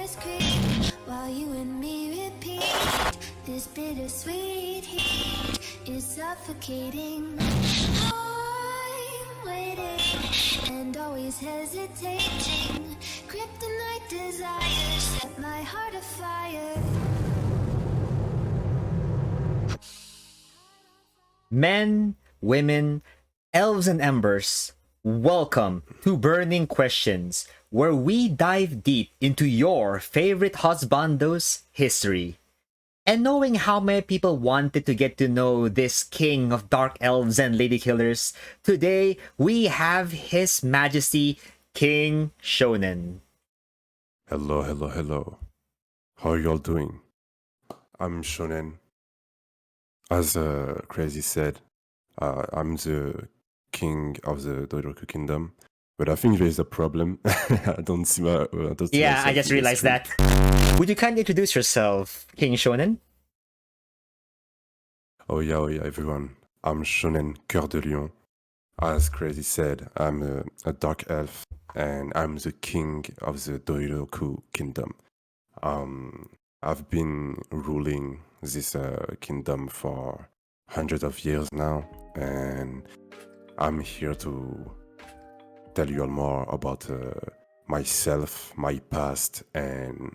colors creep while you and me repeat. This bittersweet heat is suffocating. I'm waiting and always hesitating. Kryptonite desire set my heart afire. Men, women, elves, and embers, welcome to Burning Questions, where we dive deep into your favorite husbando's history. And knowing how many people wanted to get to know this king of dark elves and ladykillers, today we have His Majesty King Shonen. Hello. How are y'all doing? I'm Shonen. As Crazy said, I'm the king of the Doiroku Kingdom, but I think there's a problem. I don't see my. Yeah, I just realized that. Would you kindly introduce yourself, King Shonen? Oh yeah, everyone. I'm Shonen Cœur de Lion. As Crazy said, I'm a dark elf, and I'm the king of the Doiroku Kingdom. I've been ruling this kingdom for hundreds of years now, and I'm here to tell you all more about myself, my past, and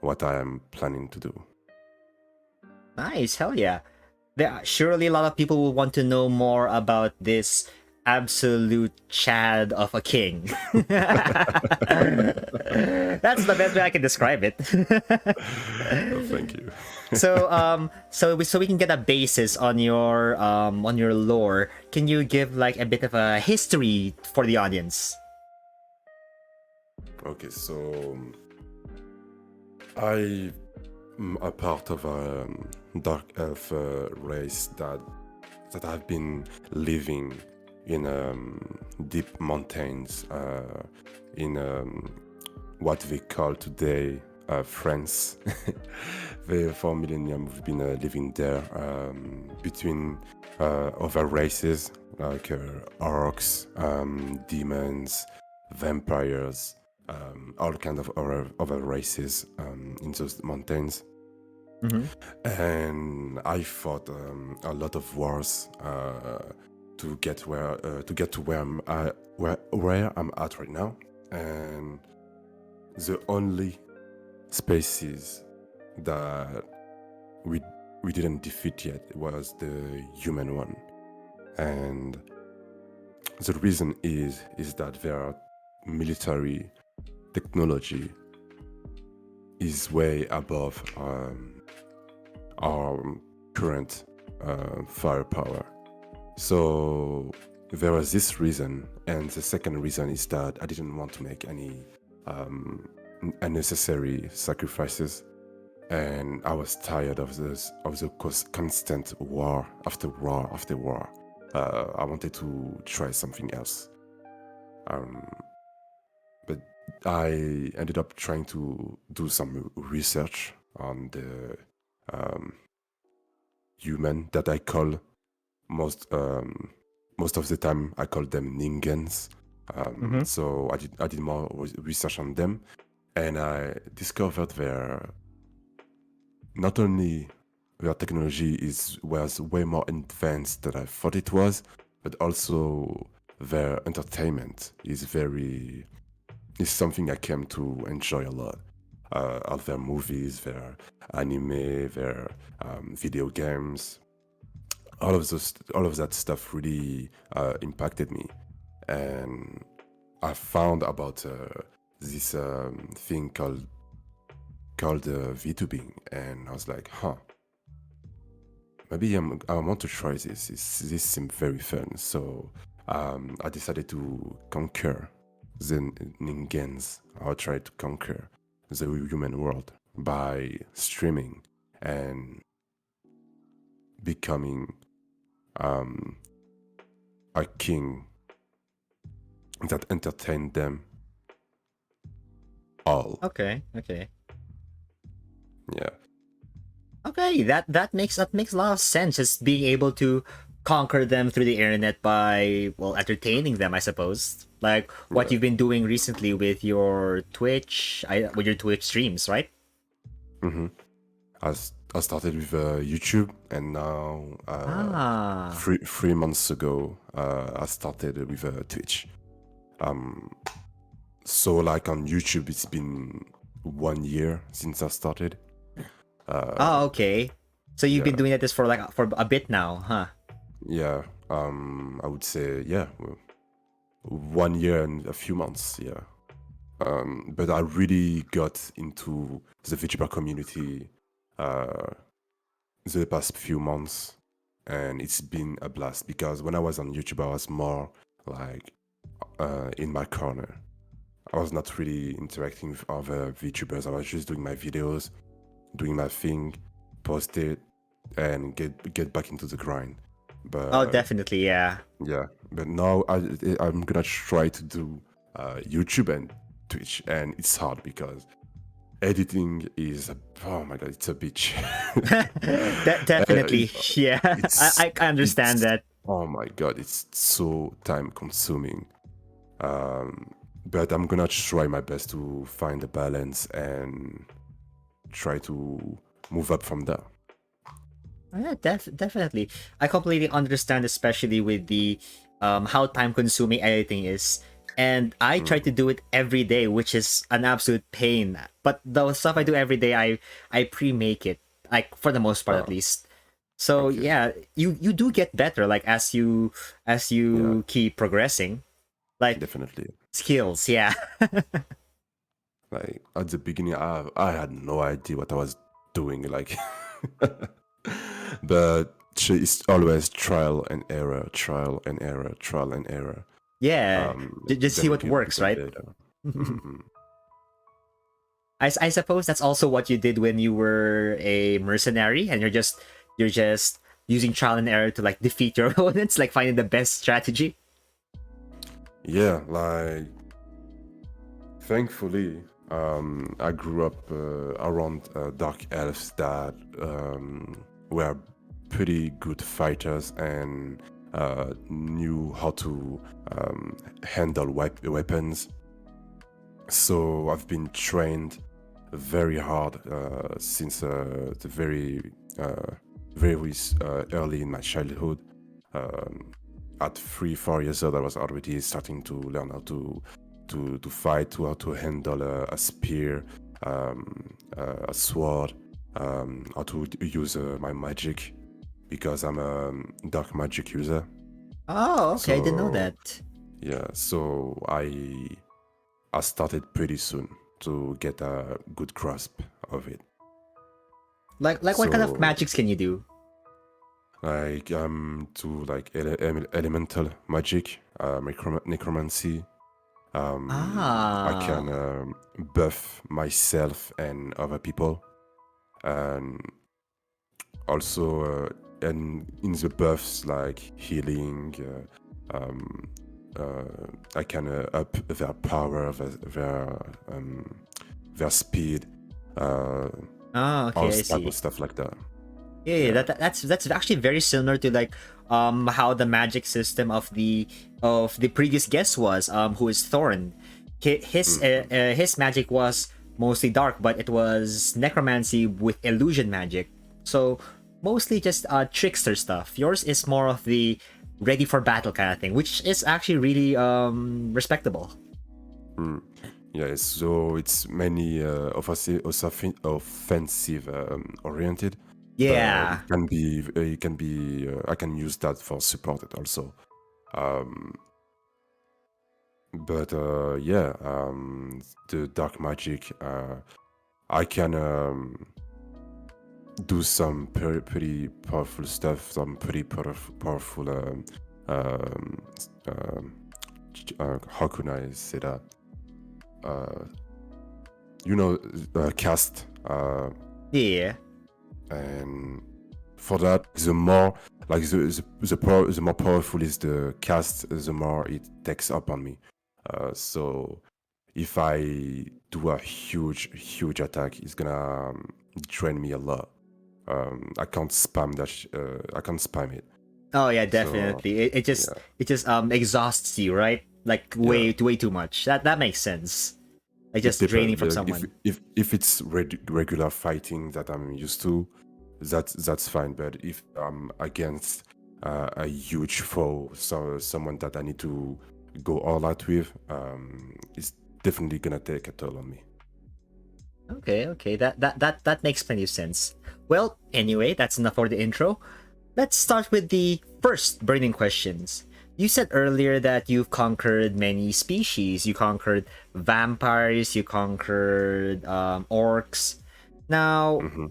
what I am planning to do. Nice, hell yeah. Surely a lot of people will want to know more about this absolute Chad of a king. That's the best way I can describe it. Oh, thank you. So we can get a basis on your lore. Can you give like a bit of a history for the audience? Okay, so I'm a part of a dark elf race that have been living in deep mountains in what they call today France. For millennium we've been living there between other races like orcs, demons, vampires, all kind of other races in those mountains. And I fought a lot of wars to get to where I'm at right now. And the only species that we didn't defeat yet was the human one. And the reason is that their military technology is way above our current firepower. So there was this reason, and the second reason is that I didn't want to make any unnecessary sacrifices, and I was tired of the constant war after war after war. I wanted to try something else, but I ended up trying to do some research on the human that I call most of the time I call them ningens. So I did more research on them, and I discovered not only their technology was way more advanced than I thought it was, but also their entertainment is something I came to enjoy a lot. All their movies, their anime, their video games, all of that stuff really impacted me. And I found about this thing called VTubing, and I was like, maybe I want to try this. This seemed very fun. So I decided to conquer the Ningens. I'll try to conquer the human world by streaming and becoming a king that entertained them all. Okay. Yeah. Okay, that makes a lot of sense. Just being able to conquer them through the internet by, well, entertaining them, I suppose. Like what Yeah. you've been doing recently with your with your Twitch streams, right? I started with YouTube, and now Ah. 3 months ago I started with Twitch. So like on YouTube, it's been 1 year since I started. Oh, okay. So you've been Yeah, doing this for a bit now, huh? yeah. I would say yeah, 1 year and a few months. Yeah. But I really got into the VTuber community the past few months, and it's been a blast because when I was on YouTube, I was more like in my corner. I was not really interacting with other VTubers. I was just doing my videos, doing my thing, post it, and get back into the grind. Oh, But definitely, yeah. yeah, but now I'm gonna try to do YouTube and Twitch, and it's hard because editing is oh my god, it's a bitch. Definitely, yeah. It's I understand it's that. oh my god, it's so time consuming. But I'm gonna try my best to find a balance and try to move up from there. Yeah, definitely. I completely understand, especially with the how time consuming editing is. And I try to do it every day, which is an absolute pain. But the stuff I do every day, I pre-make it, like for the most part at Oh, least. So okay. yeah, you do get better, like as Yeah, you keep progressing, like definitely. skills. Yeah. Like at the beginning, I had no idea what I was doing. Like, but it's always trial and error, trial and error, trial and error. Yeah. Just see Then what you works, become right? better. Mhm. I suppose that's also what you did when you were a mercenary, and you're just using trial and error to like defeat your opponents, like finding the best strategy. Yeah, like thankfully, I grew up around dark elves that were pretty good fighters and knew how to handle weapons. So I've been trained very hard since the very early in my childhood. At 3 4 years old, I was already starting to learn how to fight, how to handle a spear, a sword, how to use my magic because I'm a dark magic user. Oh, okay, I didn't know So that. yeah, so I started pretty soon to get a good grasp of it. Like what kind of So magics can you do? like to like elemental magic, necromancy. I can Ah. buff myself and other people, and also and in the buffs like healing. I can up their power, their speed, Oh, all okay, I type of see. stuff like that. Yeah, Yeah. that's actually very similar to like how the magic system of the previous guest was who is Thorn. His magic was mostly dark, but it was necromancy with illusion magic. So mostly just trickster stuff. Yours is more of the ready for battle kind of thing, which is actually really respectable. Yeah, so it's mainly offensive oriented, but Yeah. I can use that for support it also. Um, but yeah, the dark magic, I can do some pretty powerful stuff, some pretty powerful. Um, um, how can I say that? Uh, cast. Yeah. And for that, the more like the more powerful is the cast, the more it takes up on me. So if I do a huge attack, it's gonna drain me a lot. I can't spam that. I can't spam it. Oh yeah, So definitely. yeah, It just exhausts you, right? Like yeah. way too much. That makes sense. Like It just draining depends. from Yeah, someone. if it's regular fighting that I'm used to, that's fine. But if I'm against a huge foe, so someone that I need to go all out with, it's definitely gonna take a toll on me. Okay. That makes plenty of sense. Well, anyway, that's enough for the intro. Let's start with the first burning questions. You said earlier that you've conquered many species. You conquered vampires, you conquered orcs. Now, Hmm.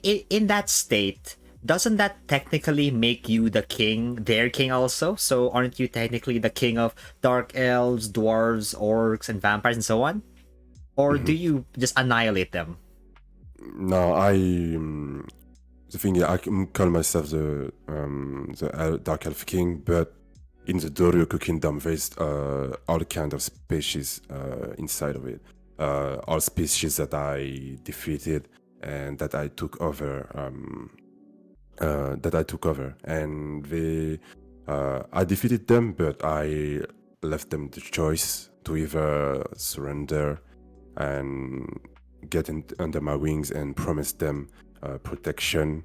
in that state, doesn't that technically make you the king, their king also? So aren't you technically the king of dark elves, dwarves, orcs, and vampires and so on? Or do Hmm. you just annihilate them? No, the thing is, I can call myself the Dark Elf King, but in the Doryoku Kingdom, there's all kind of species inside of it. All species that I defeated and that I took over. And I defeated them, but I left them the choice to either surrender and get under my wings and promise them protection,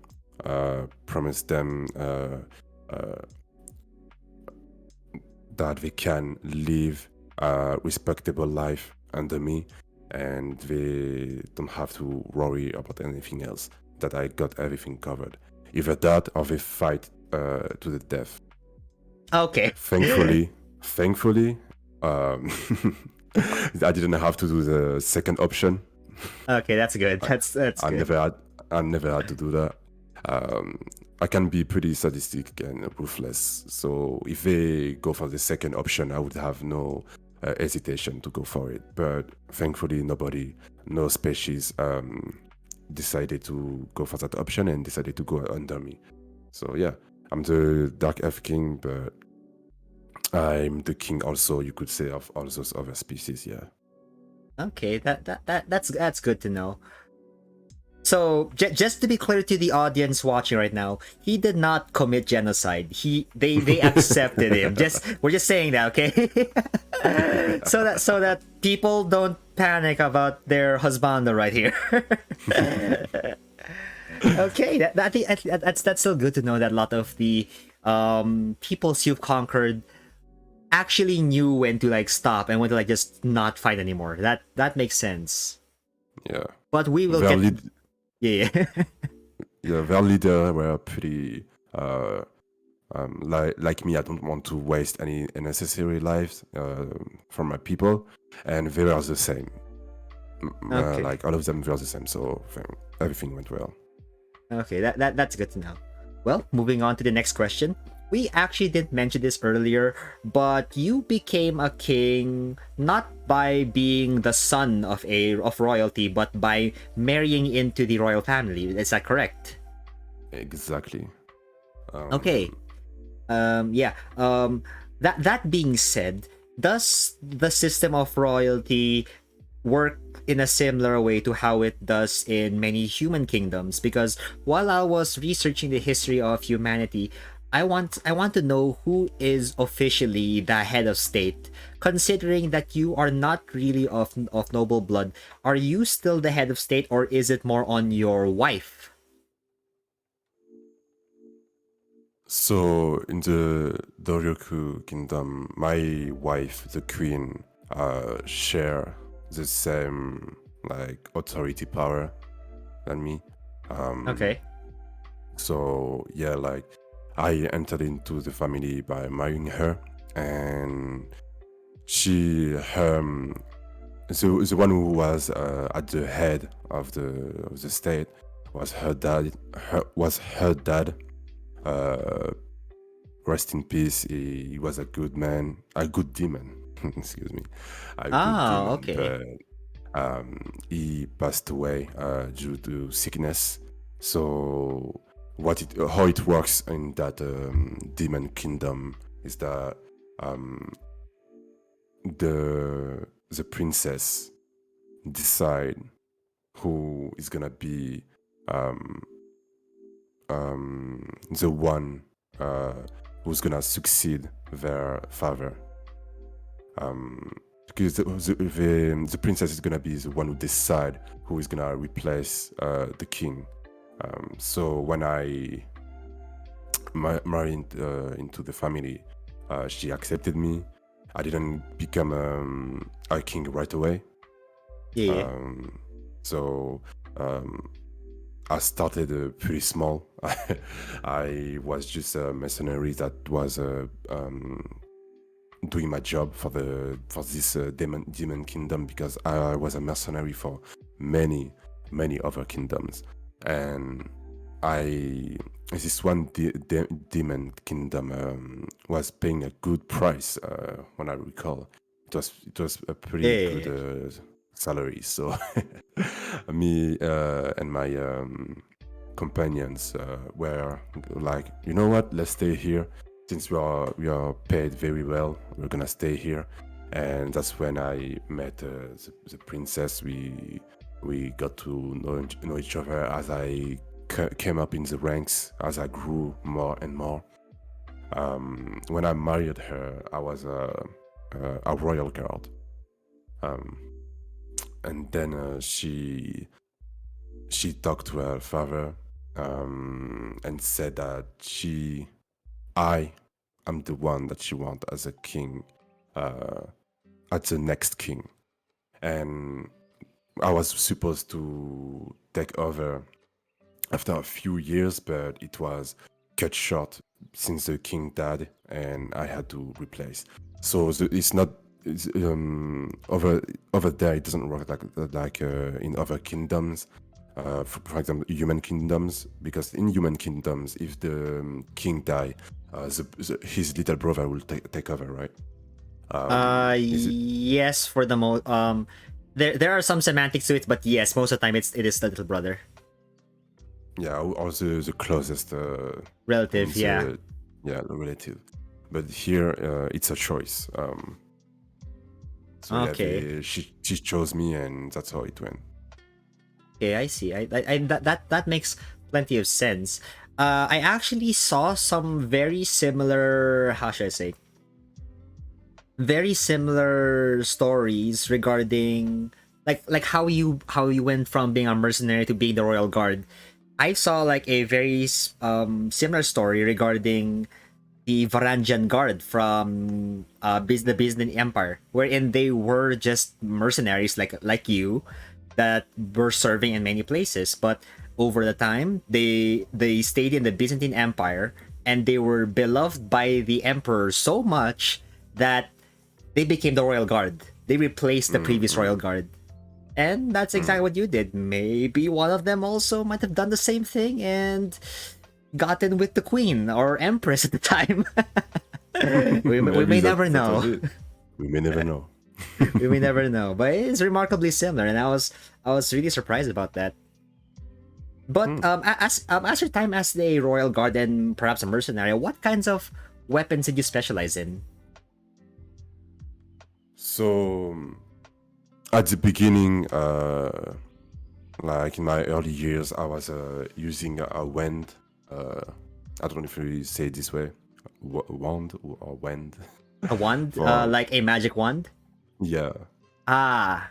promise them that they can live a respectable life under me and they don't have to worry about anything else, that I got everything covered. Either that or they fight to the death. Okay. Thankfully, um, I didn't have to do the second option. Okay, that's good. That's I good. never had I never had to do that. Um, I can be pretty sadistic and ruthless. So if they go for the second option, I would have no hesitation to go for it. But thankfully, no species, decided to go for that option and decided to go under me. So yeah, I'm the Dark Elf King, but I'm the king also, you could say, of all those other species. Yeah. Okay, that's good to know. So just to be clear to the audience watching right now, he did not commit genocide. They accepted him. We're just saying that, okay? So that people don't panic about their husband right here. Okay, that's still good to know that a lot of the peoples you've conquered actually knew when to like stop and when to like just not fight anymore. That makes sense. Yeah. But we will Their get lead, yeah. yeah, their leader were pretty like me. I don't want to waste any unnecessary lives from my people, and they were the same. Okay. Like all of them were the same, so everything went well. Okay, that's good to know. Well, moving on to the next question. We actually didn't mention this earlier, but you became a king not by being the son of royalty, but by marrying into the royal family. Is that correct? Exactly. Okay. Yeah. That being said, does the system of royalty work in a similar way to how it does in many human kingdoms? Because while I was researching the history of humanity, I want to know who is officially the head of state. Considering that you are not really of noble blood, are you still the head of state, or is it more on your wife? So in the Doryoku Kingdom, my wife, the queen, share the same like authority power than me. Okay. So yeah, like I entered into the family by marrying her, and the one who was at the head of the state was her dad. Her dad. Uh, Rest in peace. He was a good man, a good demon. Excuse me, a good Ah, demon. okay. But he passed away due to sickness. So how it works in that demon kingdom is that the princess decide who is gonna be the one who's gonna succeed their father. Because the princess is gonna be the one who decide who is gonna replace the king. So when I married into the family, she accepted me. I didn't become a king right away. Yeah. So I started pretty small. I was just a mercenary that was doing my job for this demon kingdom, because I was a mercenary for many other kingdoms, and this one demon kingdom was paying a good price. When I recall, it was a pretty Yeah. good salary. So me and my companions were like, you know what, let's stay here. Since we are paid very well, we're gonna stay here. And that's when I met the princess. We got to know each other as I came up in the ranks, as I grew more and more. When I married her, I was a royal guard. And then she talked to her father, and said that I am the one that she wants as a king, as the next king. And I was supposed to take over after a few years, but it was cut short since the king died, and I had to replace. So it's not over there. It doesn't work like in other kingdoms. For example, human kingdoms, because in human kingdoms, if the king die, his little brother will take over, right? Is it? Yes, for the most there are some semantics to it, but yes, most of the time it is the little brother. Yeah, or the closest Relative, yeah. yeah, the relative. But here it's a choice. So Okay. yeah, she chose me, and that's how it went. Okay, I see. That makes plenty of sense. I actually saw some very similar, how should I say, very similar stories regarding like how you went from being a mercenary to being the royal guard. I saw like a very similar story regarding the Varangian Guard from the Byzantine Empire, wherein they were just mercenaries like you that were serving in many places, but over the time they stayed in the Byzantine Empire, and they were beloved by the emperor so much that they became the royal guard. They replaced the previous royal guard. And that's exactly what you did. Maybe one of them also might have done the same thing and gotten with the queen or empress at the time. we may Maybe never that was know. it. We may never know. We may never know. But it's remarkably similar, and I was really surprised about that. But as your time as a royal guard and perhaps a mercenary, what kinds of weapons did you specialize in? So at the beginning, like in my early years, I was using a wand. I don't know if we say it this way, wand or wand. A wand, For like a magic wand. yeah, Ah,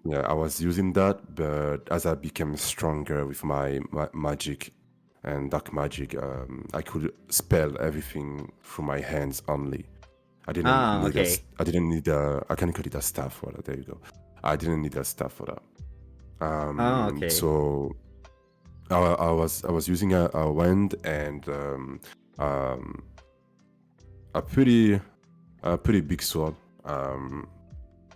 yeah, I was using that, but as I became stronger with my magic and dark magic, I could spell everything through my hands only. I didn't need okay. I didn't need a. I can call it a staff for that. There you go. I didn't need a staff for that. Okay. So I was using a wand and um, a pretty big sword.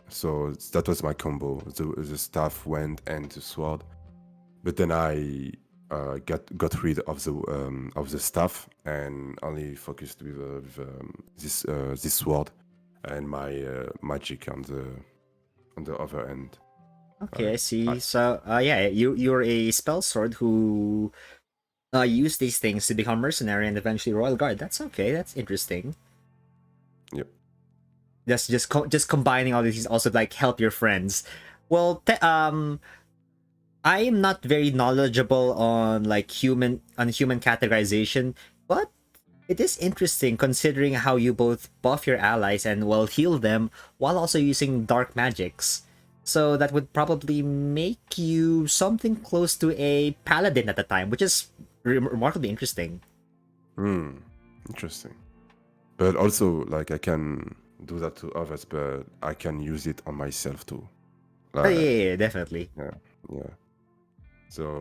So that was my combo: the staff, wand, and the sword. But then I got rid of the staff and only focused with this sword and my magic on the other end. Okay, I see. I, So, yeah, you're a spell sword who use these things to become mercenary and eventually royal guard. That's okay. That's interesting. yep. Just combining all these also like help your friends. Well, I am not very knowledgeable on human categorization, but It is interesting considering how you both buff your allies and well heal them while also using dark magics. So that would probably make you something close to a paladin at the time, which is remarkably interesting. Hmm, interesting. But also, like, I can do that to others, but I can use it on myself too. Oh yeah, Like, yeah, yeah, definitely. yeah, yeah.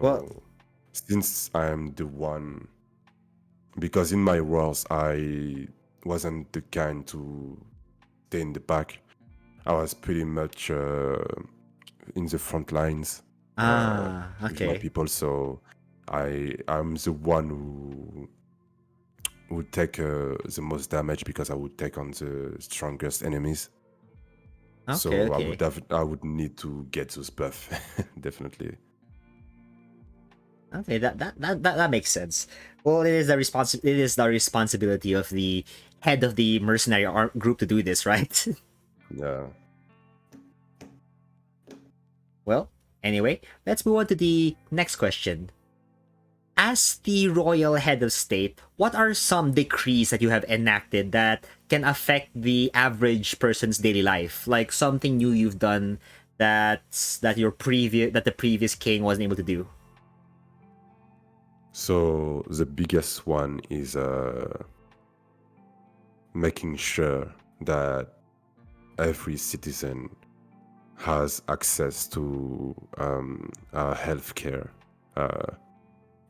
Well, So, since I'm the one, because in my wars, I wasn't the kind to stay in the back. I was pretty much in the front lines with my okay. people. So, I'm the one who would take the most damage because I would take on the strongest enemies. Okay, So okay. I would need to get those buff definitely. Okay, that makes sense. Well, it is the responsibility of the head of the mercenary group to do this, right? Yeah. Well, anyway, let's move on to the next question. As the royal head of state, what are some decrees that you have enacted that can affect the average person's daily life? Like something new you've done that the previous king wasn't able to do. So the biggest one is making sure that every citizen has access to healthcare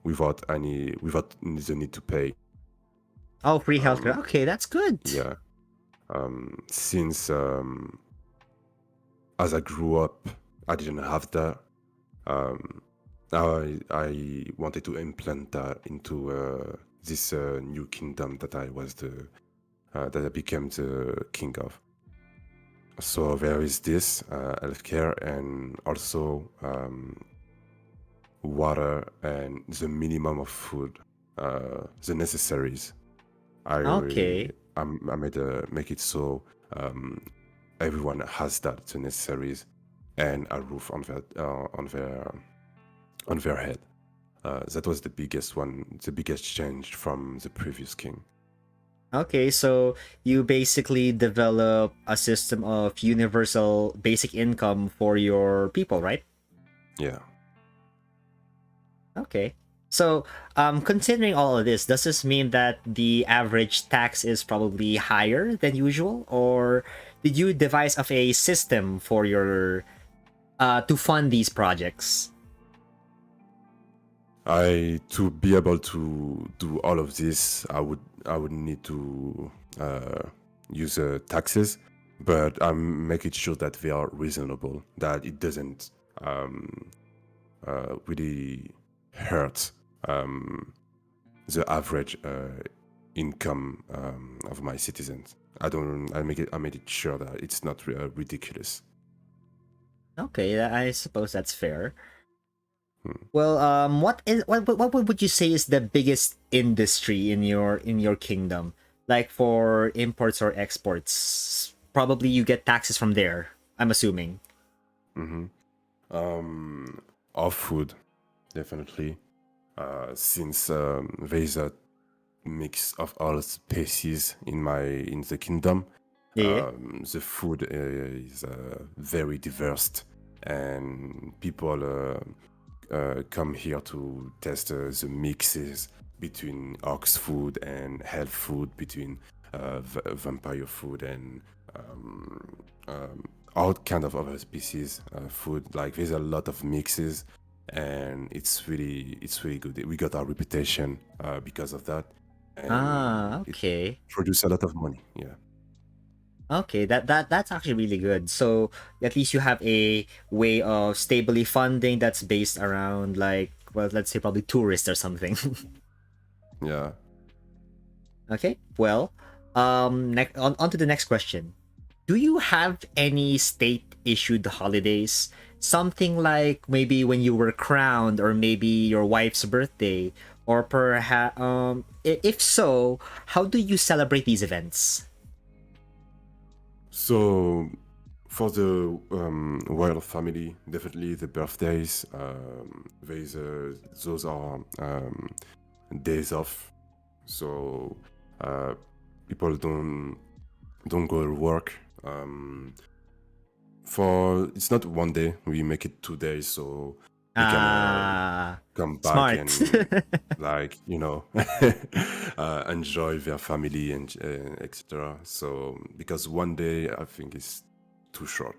without the need to pay. Oh, free healthcare. Okay, that's good. Yeah. Since as I grew up, I didn't have that. I wanted to implant that into this new kingdom that I became the king of. So there is this healthcare and also water and the minimum of food, the necessaries. Okay. I made make it so everyone has that the necessaries and a roof on their head. That was the biggest one, the biggest change from the previous king. Okay, so you basically develop a system of universal basic income for your people, right? Yeah. Okay. So, considering all of this, does this mean that the average tax is probably higher than usual, or did you devise of a system for your to fund these projects? To be able to do all of this, I would need to use taxes, but I'm making sure that they are reasonable, that it doesn't really hurt the average income of my citizens. I made it sure that it's not ridiculous. Okay, I suppose that's fair. Well, what would you say is the biggest industry in your kingdom? Like for imports or exports, probably you get taxes from there. I'm assuming. Of food, definitely. Since there is a mix of all species in the kingdom, Yeah. the food is very diverse, and people come here to test the mixes between ox food and health food, between vampire food and all kind of other species food. Like there's a lot of mixes, and it's really good. We got our reputation because of that, and it Okay. produced a lot of money. Yeah. Okay, that's actually really good. So at least you have a way of stably funding that's based around like, well, let's say probably tourists or something. Yeah. Okay. Well, on to the next question. Do you have any state issued holidays? Something like maybe when you were crowned, or maybe your wife's birthday, or perhaps if so, how do you celebrate these events? So, for the royal family, definitely the birthdays. Those are days off. So People don't go to work. For it's not one day, we make it 2 days, so they can come back Smart. and like enjoy their family and etc. So because one day I think is too short.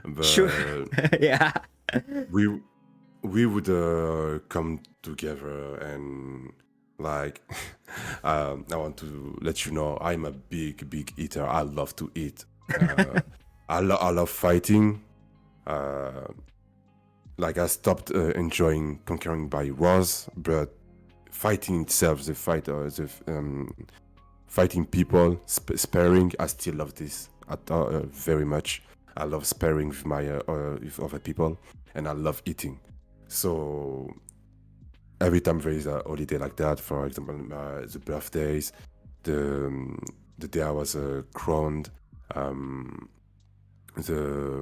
But Sure. Yeah. we would come together and like I want to let you know I'm a big eater. I love to eat. I love fighting. Like I stopped enjoying conquering by wars, but fighting itself, the fight, fighting people, sparring, I still love this very much. I love sparring with with other people, and I love eating. So every time there is a holiday like that, for example, the birthdays, the day I was crowned, the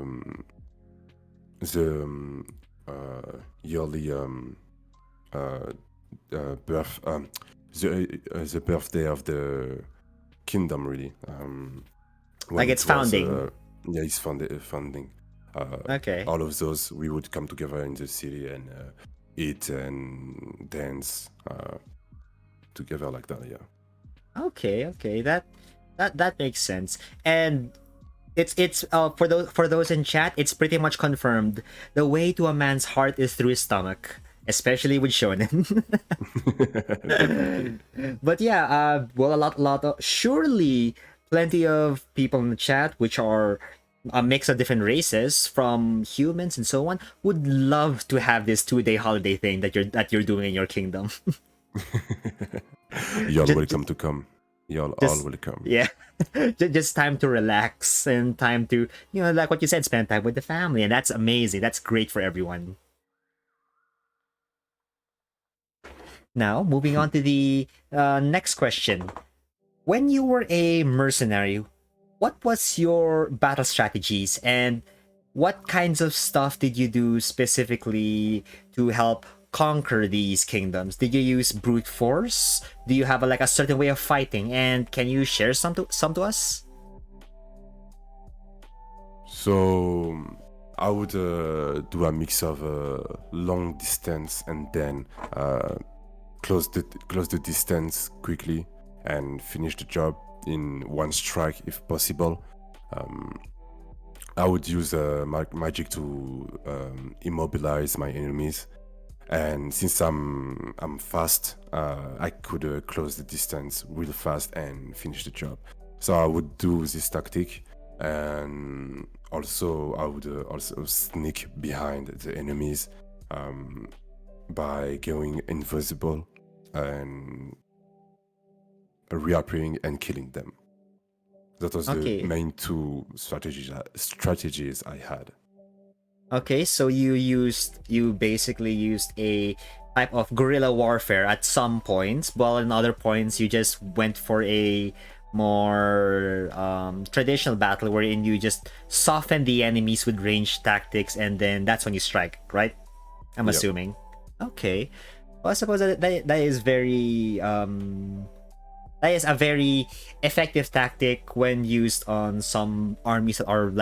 yearly birth, the birthday of the kingdom, really. Like it's founding. Yeah, it's founding. Okay. All of those, we would come together in the city and eat and dance together like that. Yeah. Okay. That makes sense. And it's for those in chat, it's pretty much confirmed. The way to a man's heart is through his stomach, especially with shonen. But yeah, well, surely plenty of people in the chat, which are a mix of different races, from humans and so on, would love to have this 2-day holiday thing that you're doing in your kingdom. You're Just- welcome to come. You're all welcome. Yeah. Just time to relax and time to, like what you said, spend time with the family. And that's amazing. That's great for everyone. Now, moving on to the next question. When you were a mercenary, what was your battle strategies and what kinds of stuff did you do specifically to help conquer these kingdoms? Did you use brute force? Do you have a certain way of fighting? And can you share some to us? So I would do a mix of long distance and then close the distance quickly and finish the job in one strike if possible. I would use magic to immobilize my enemies, and since I'm fast, I could close the distance real fast and finish the job. So I would do this tactic, and also I would also sneak behind the enemies by going invisible and reappearing and killing them. That was the main two strategies I had. Okay, so you basically used a type of guerrilla warfare at some points, while in other points you just went for a more traditional battle wherein you just soften the enemies with ranged tactics, and then that's when you strike, right? I'm assuming. Okay. Well, I suppose that is very that is a very effective tactic when used on some armies that are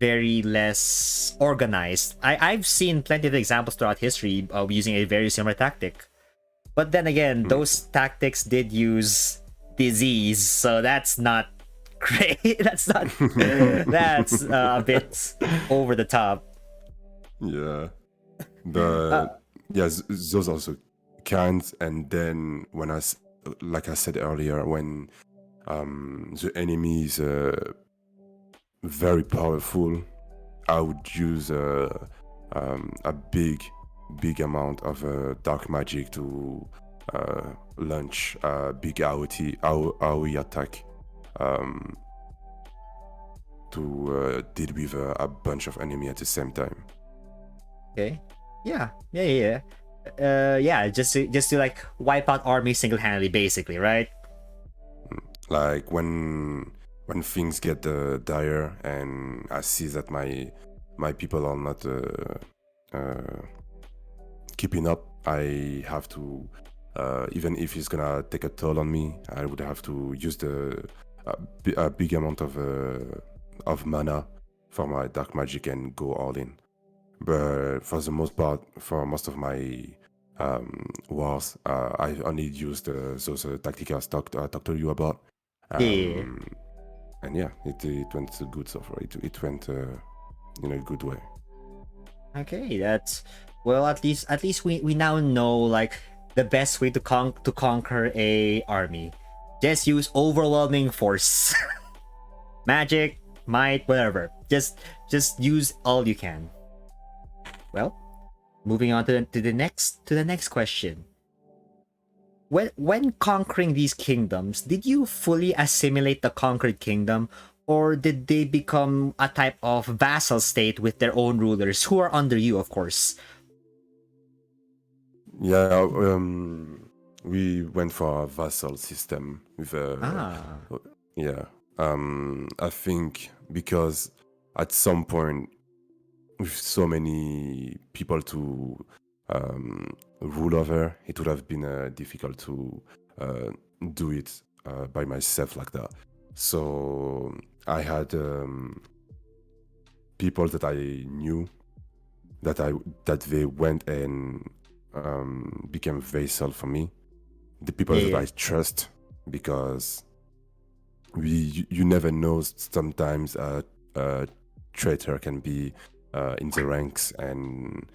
very less organized. I've seen plenty of examples throughout history of using a very similar tactic. But then again, those tactics did use disease, so that's not great. That's that's a bit over the top. Yeah. But those also count. And then when like I said earlier, when the enemy is very powerful, I would use a big amount of dark magic to launch a big AoE attack to deal with a bunch of enemy at the same time. Okay. Yeah. Just to wipe out armies single-handedly, basically, right? Like when things get dire and I see that my people are not keeping up, I have to Even if it's gonna take a toll on me, I would have to use a big amount of mana for my dark magic and go all in. But for the most part, for most of my wars, I only used those tacticals I talked to you about. Yeah. And yeah, it went good so far. It went in a good way. Okay, that's well. At least we now know like the best way to conquer a army. Just use overwhelming force, magic, might, whatever. Just use all you can. Well, moving on to the next question. When conquering these kingdoms, did you fully assimilate the conquered kingdom, or did they become a type of vassal state with their own rulers who are under you, of course? Yeah, we went for a vassal system with yeah. I think because at some point, with so many people to rule over, it would have been difficult to do it by myself like that. So I had people that I knew that they went and became vassal for me. The people that I trust, because you never know. Sometimes a traitor can be in the ranks and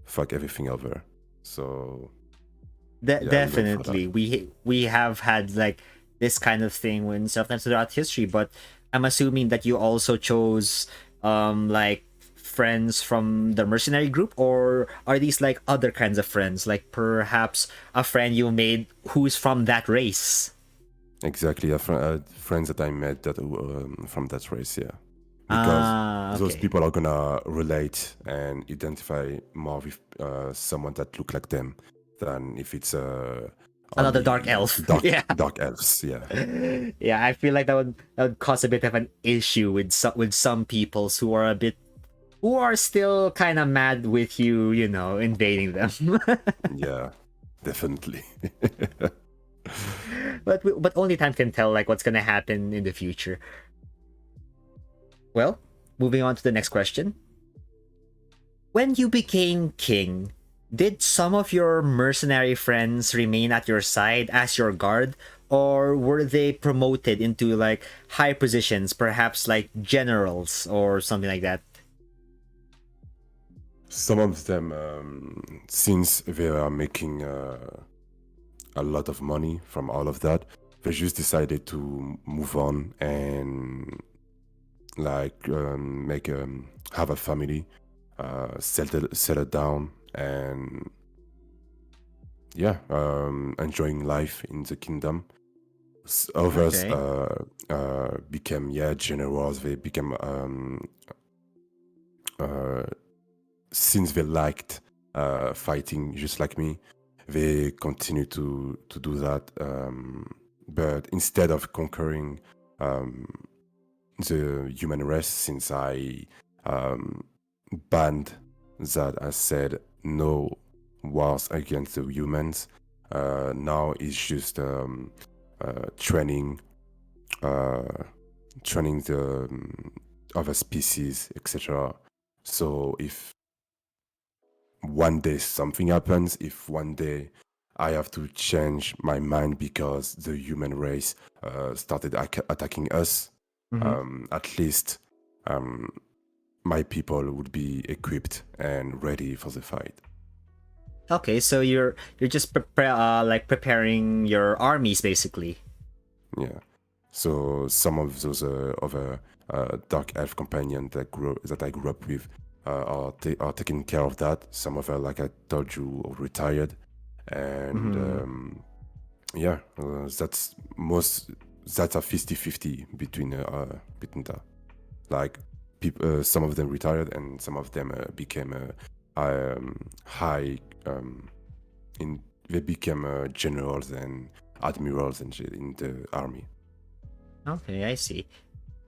fuck everything over. So Definitely, we have had like this kind of thing when sometimes throughout history, but I'm assuming that you also chose like friends from the mercenary group, or are these like other kinds of friends, like perhaps a friend you made who's from that race? Exactly, friends that I met that from that race, yeah. Because those Okay. people are gonna relate and identify more with someone that look like them than if it's Another only dark elf. Yeah. dark elves, yeah. Yeah, I feel like that would cause a bit of an issue with some peoples who are a bit who are still kind of mad with you, you know, invading them. Yeah, definitely. But only time can tell like what's gonna happen in the future. Well, moving on to the next question. When you became king, did some of your mercenary friends remain at your side as your guard, or were they promoted into like high positions, perhaps like generals or something like that? Some of them, since they are making a lot of money from all of that, they just decided to move on and like make have a family, settle down, and yeah, enjoying life in the kingdom. Others Okay. became generals. They became uh, since they liked fighting just like me, they continue to do that. But instead of conquering um, the human race, since I banned that, I said no wars against the humans. Now it's just training, uh, training the other species, etc. So if one day something happens, if one day I have to change my mind because the human race started attacking us, at least my people would be equipped and ready for the fight. Okay, so you're just like preparing your armies basically. Yeah. So some of those other dark elf companions that I grew up with are taking care of that. Some of them, like I told you, are retired, and yeah, that's a 50-50 between that. Like some of them retired and some of them became high in they became generals and admirals and shit in the army. Okay, I see.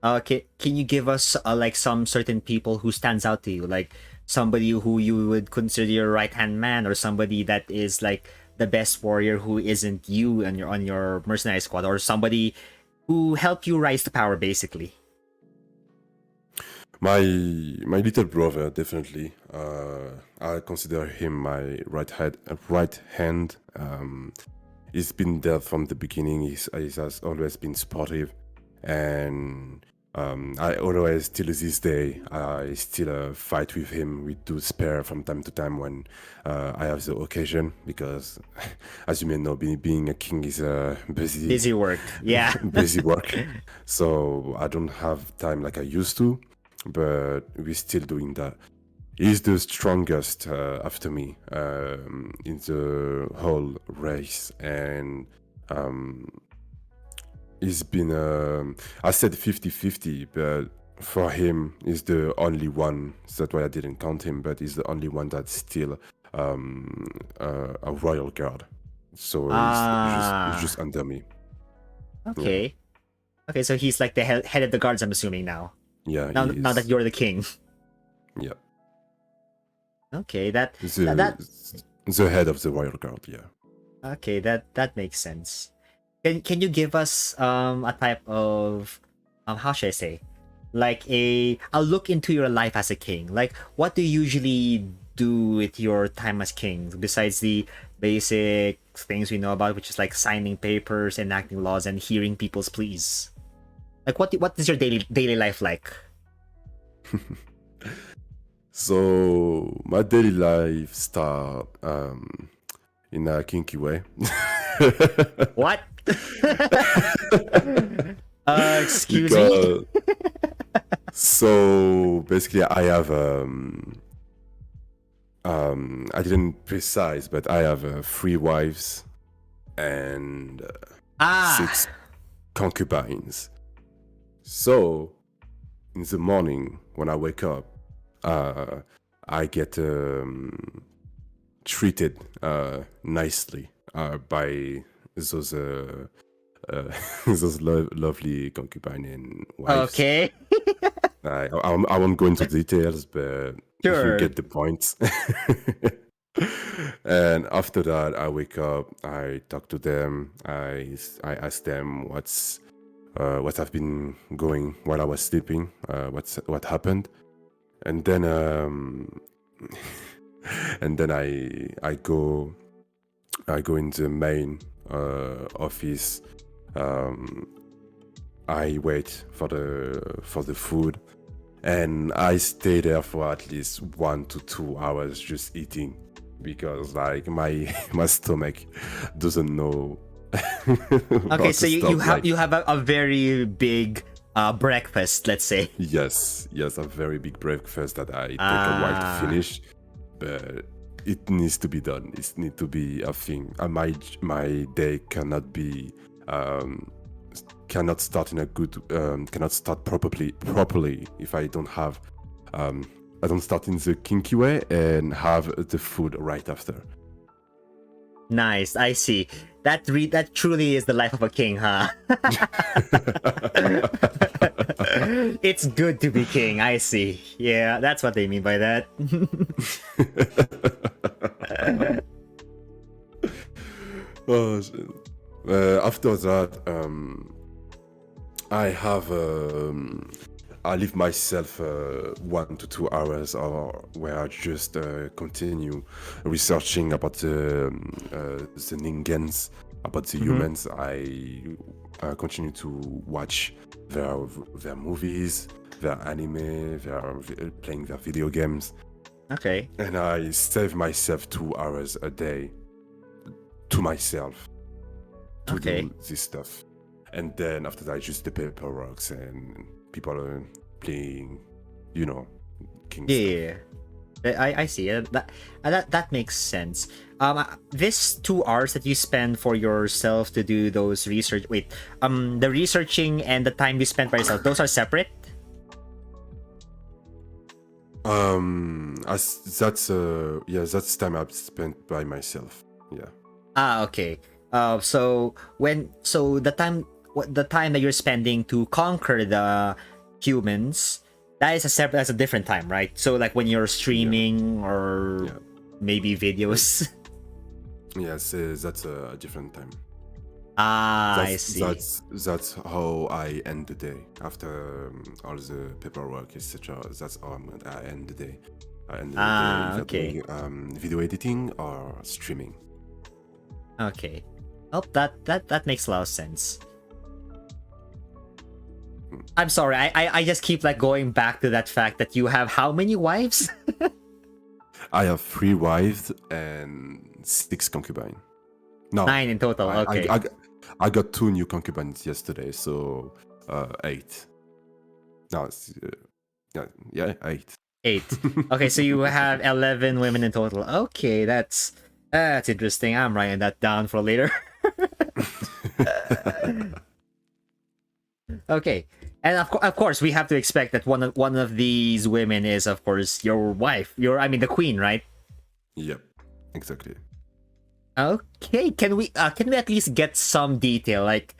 Can you give us like some certain people who stands out to you, like somebody who you would consider your right hand man, or somebody that is like the best warrior who isn't you and on your mercenary squad, or somebody who helped you rise to power, basically? My little brother, definitely. I consider him my right hand. He's been there from the beginning. He has always been supportive, and I always, till this day, I still fight with him. We do spare from time to time when I have the occasion, because, as you may know, being a king is Busy work. Yeah. busy work. So I don't have time like I used to, but we're still doing that. He's the strongest after me in the whole race, and he's been, I said 50-50, but for him, he's the only one. That's why I didn't count him, but he's the only one that's still a royal guard. So he's just under me. Okay. Okay, so he's like the head of the guards, I'm assuming now. Yeah. Now that you're the king. Yeah. Okay, that the head of the royal guard. Yeah. okay, that makes sense. Can you give us a type of how should I say, like a look into your life as a king? Like, what do you usually do with your time as king besides the basic things we know about, which is like signing papers, enacting laws, and hearing people's pleas? Like, what is your daily life like? So my daily life start in a kinky way. What? Excuse me. So basically, I have I didn't precise, but I have 3 wives and 6 concubines. So in the morning when I wake up, I get treated nicely by those those lovely concubine and wives. Okay. I won't go into details, but Sure. you get the point. And after that, I wake up, I talk to them, I ask them what have been going while I was sleeping, what happened, and then I go in the main office. I wait for the food, and I stay there for at least 1 to 2 hours just eating, because like my stomach doesn't know. Okay, so you have a very big breakfast, let's say. Yes, a very big breakfast that I take a while to finish, but it needs to be done. It needs to be a thing. My day cannot be cannot start in a good cannot start properly if I don't have I don't start in the kinky way and have the food right after. Nice, I see. That truly is the life of a king, huh? It's good to be king, I see. Yeah, that's what they mean by that. After that, I leave myself 1 to 2 hours, or where I just continue researching about the Ningens, about the humans. I continue to watch their movies, their anime, playing their video games. Okay. And I save myself 2 hours a day to myself to do this stuff. And then after that, just the paperwork and people are playing, king stuff. I see. That makes sense. This 2 hours that you spend for yourself to do those research. Wait, the researching and the time you spend by yourself, those are separate? That's time I've spent by myself. Yeah. Okay. So the time that you're spending to conquer the humans, that's a different time, right? So like when you're streaming or maybe videos. Yes, that's a different time. I That's see. that's how I end the day after all the paperwork, etc. That's how I end the day. I end the day either Okay. doing video editing or streaming. Okay. Oh, that makes a lot of sense. I'm sorry, I just keep like going back to that fact that you have how many wives? I have 3 wives and 6 concubines. No, 9 in total. I, I, Okay. I, I got 2 new concubines yesterday, so 8. No, it's, yeah, 8. 8. Okay, so you have 11 women in total. Okay, that's interesting. I'm writing that down for later. Okay. And of course, we have to expect that one of these women is, of course, your wife. I mean, the queen, right? Yep, exactly. Okay. Can we at least get some detail, like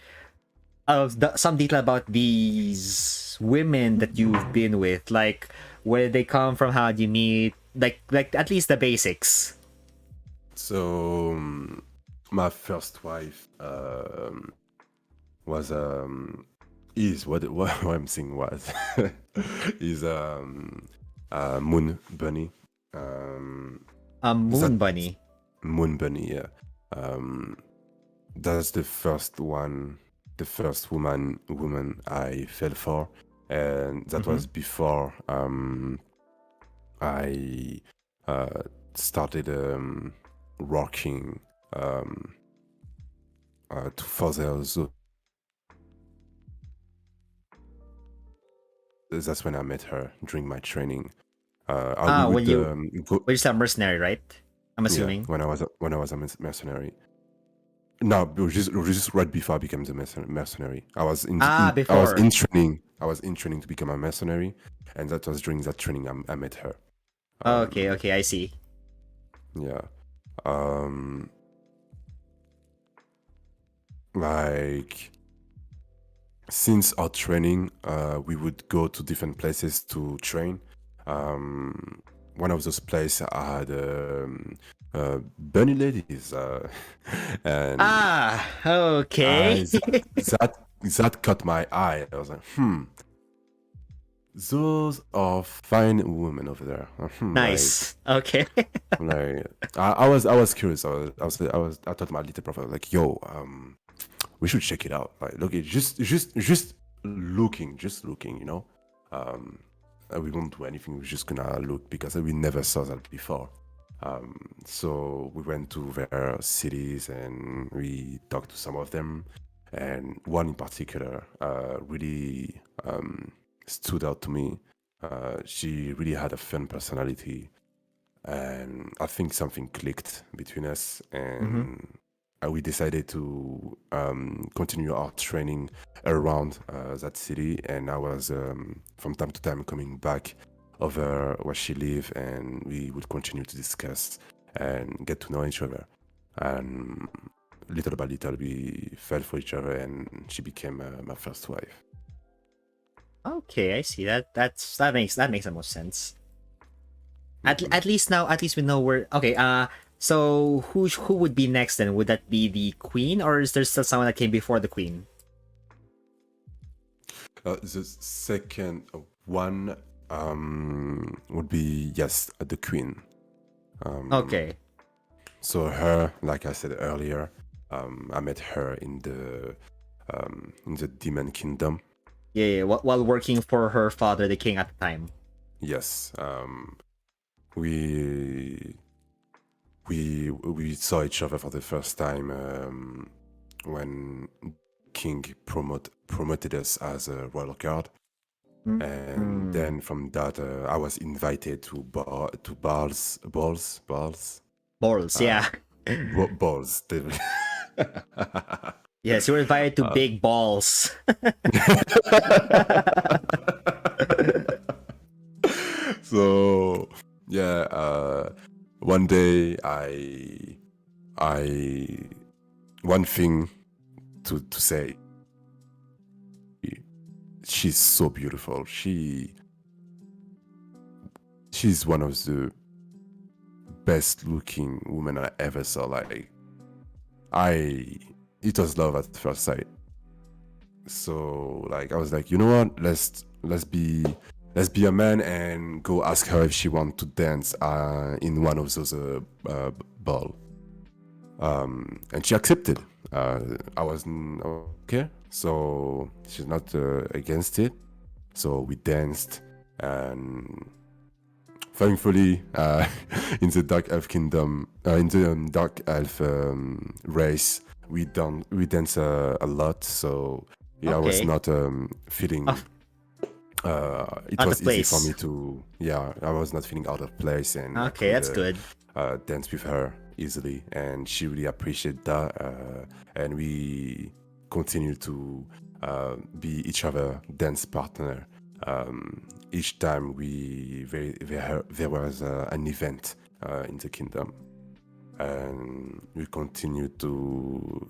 some detail about these women that you've been with, like where did they come from, how do you meet, like at least the basics. So my first wife was is what I'm saying was is Moon Bunny. A Is that moon bunny. Moon Bunny? Yeah. Um, that's the first one, the first woman I fell for, and that was before I started working to further that's when I met her during my training. We When would go, you said mercenary, right? I'm yeah, assuming. when I was a mercenary. No, it was just right before I became the mercenary. I was Before. in training. I was in training to become a mercenary, and that was during that training I met her. Okay, okay, I see. Yeah. Um, like since our training, we would go to different places to train. One of those places I had bunny ladies, and Okay. that caught my eye. I was like, those are fine women over there. Nice. Okay. I was curious. I thought my little profile like, yo, we should check it out. Like, look, it's just looking, you know. We won't do anything. We're just gonna look because we never saw that before. So we went to their cities and we talked to some of them, and one in particular really stood out to me. She really had a fun personality, and I think something clicked between us, and we decided to continue our training around that city. And I was from time to time coming back over where she lived, and we would continue to discuss and get to know each other. And little by little, we fell for each other, and she became my first wife. Okay, I see. That makes the most sense. At least now, at least we know where. Okay. So who would be next then? Would that be the queen, or is there still someone that came before the queen? The second one would be, yes, the queen. Okay. So her, like I said earlier, I met her in the Demon Kingdom. Yeah, yeah. While working for her father, the king at the time. Yes, we we saw each other for the first time when King promoted us as a royal guard, and then from that I was invited to balls Balls, yeah. balls. Yes, you were invited to big balls. So yeah, one day I one thing to say, she's so beautiful. She's one of the best looking women I ever saw. Like, it was love at first sight. So like I was like, you know what? Let's be a man and go ask her if she wants to dance in one of those ball. And she accepted. I wasn't okay, so she's not against it. So we danced, and thankfully, in the Dark Elf Kingdom, in the Dark Elf race, we dance a lot. So yeah, I was Okay. not feeling. It Out was of easy for place. me to. Yeah, I was not feeling out of place, and I Okay, could, that's good. dance with her easily, and she really appreciated that. And we continue to be each other dance partner. Each time there was an event in the kingdom, and we continued to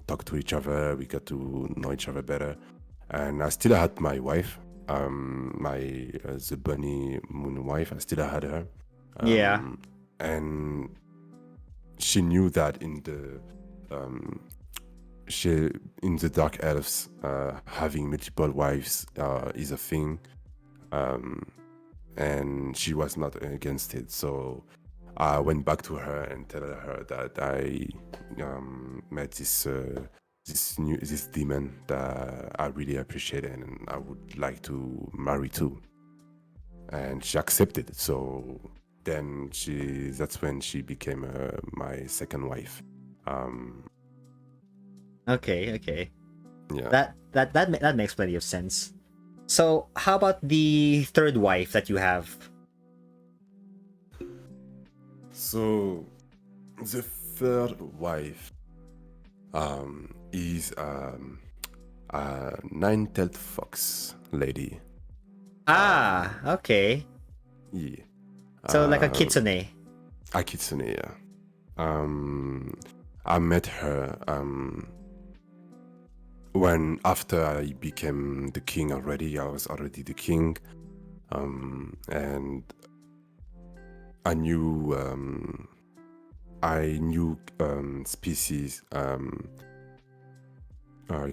talk to each other. We got to know each other better, and I still had my wife, the bunny moon wife. I still had her. Yeah. And she knew that in the Dark Elves, having multiple wives is a thing, and she was not against it. So I went back to her and tell her that I met this demon that I really appreciated and I would like to marry too. And she accepted. So then that's when she became my second wife. Okay. Yeah. That makes plenty of sense. So, how about the third wife that you have? So the third wife is a nine-tailed fox lady. Ah, okay. Yeah. So like a kitsune. A kitsune, yeah. I met her when after I became the king already. I was already the king, and I knew species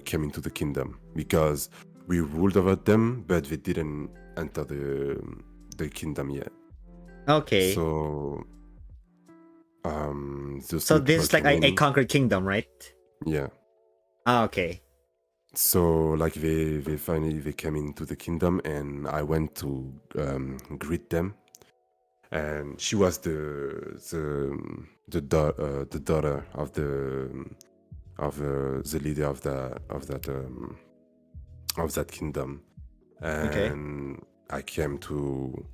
came into the kingdom because we ruled over them, but they didn't enter the kingdom yet. Okay. So So this is like a conquered kingdom, right? Yeah. Ah, okay. So like they finally came into the kingdom, and I went to greet them, and she was the daughter of the leader of that kingdom, and I came to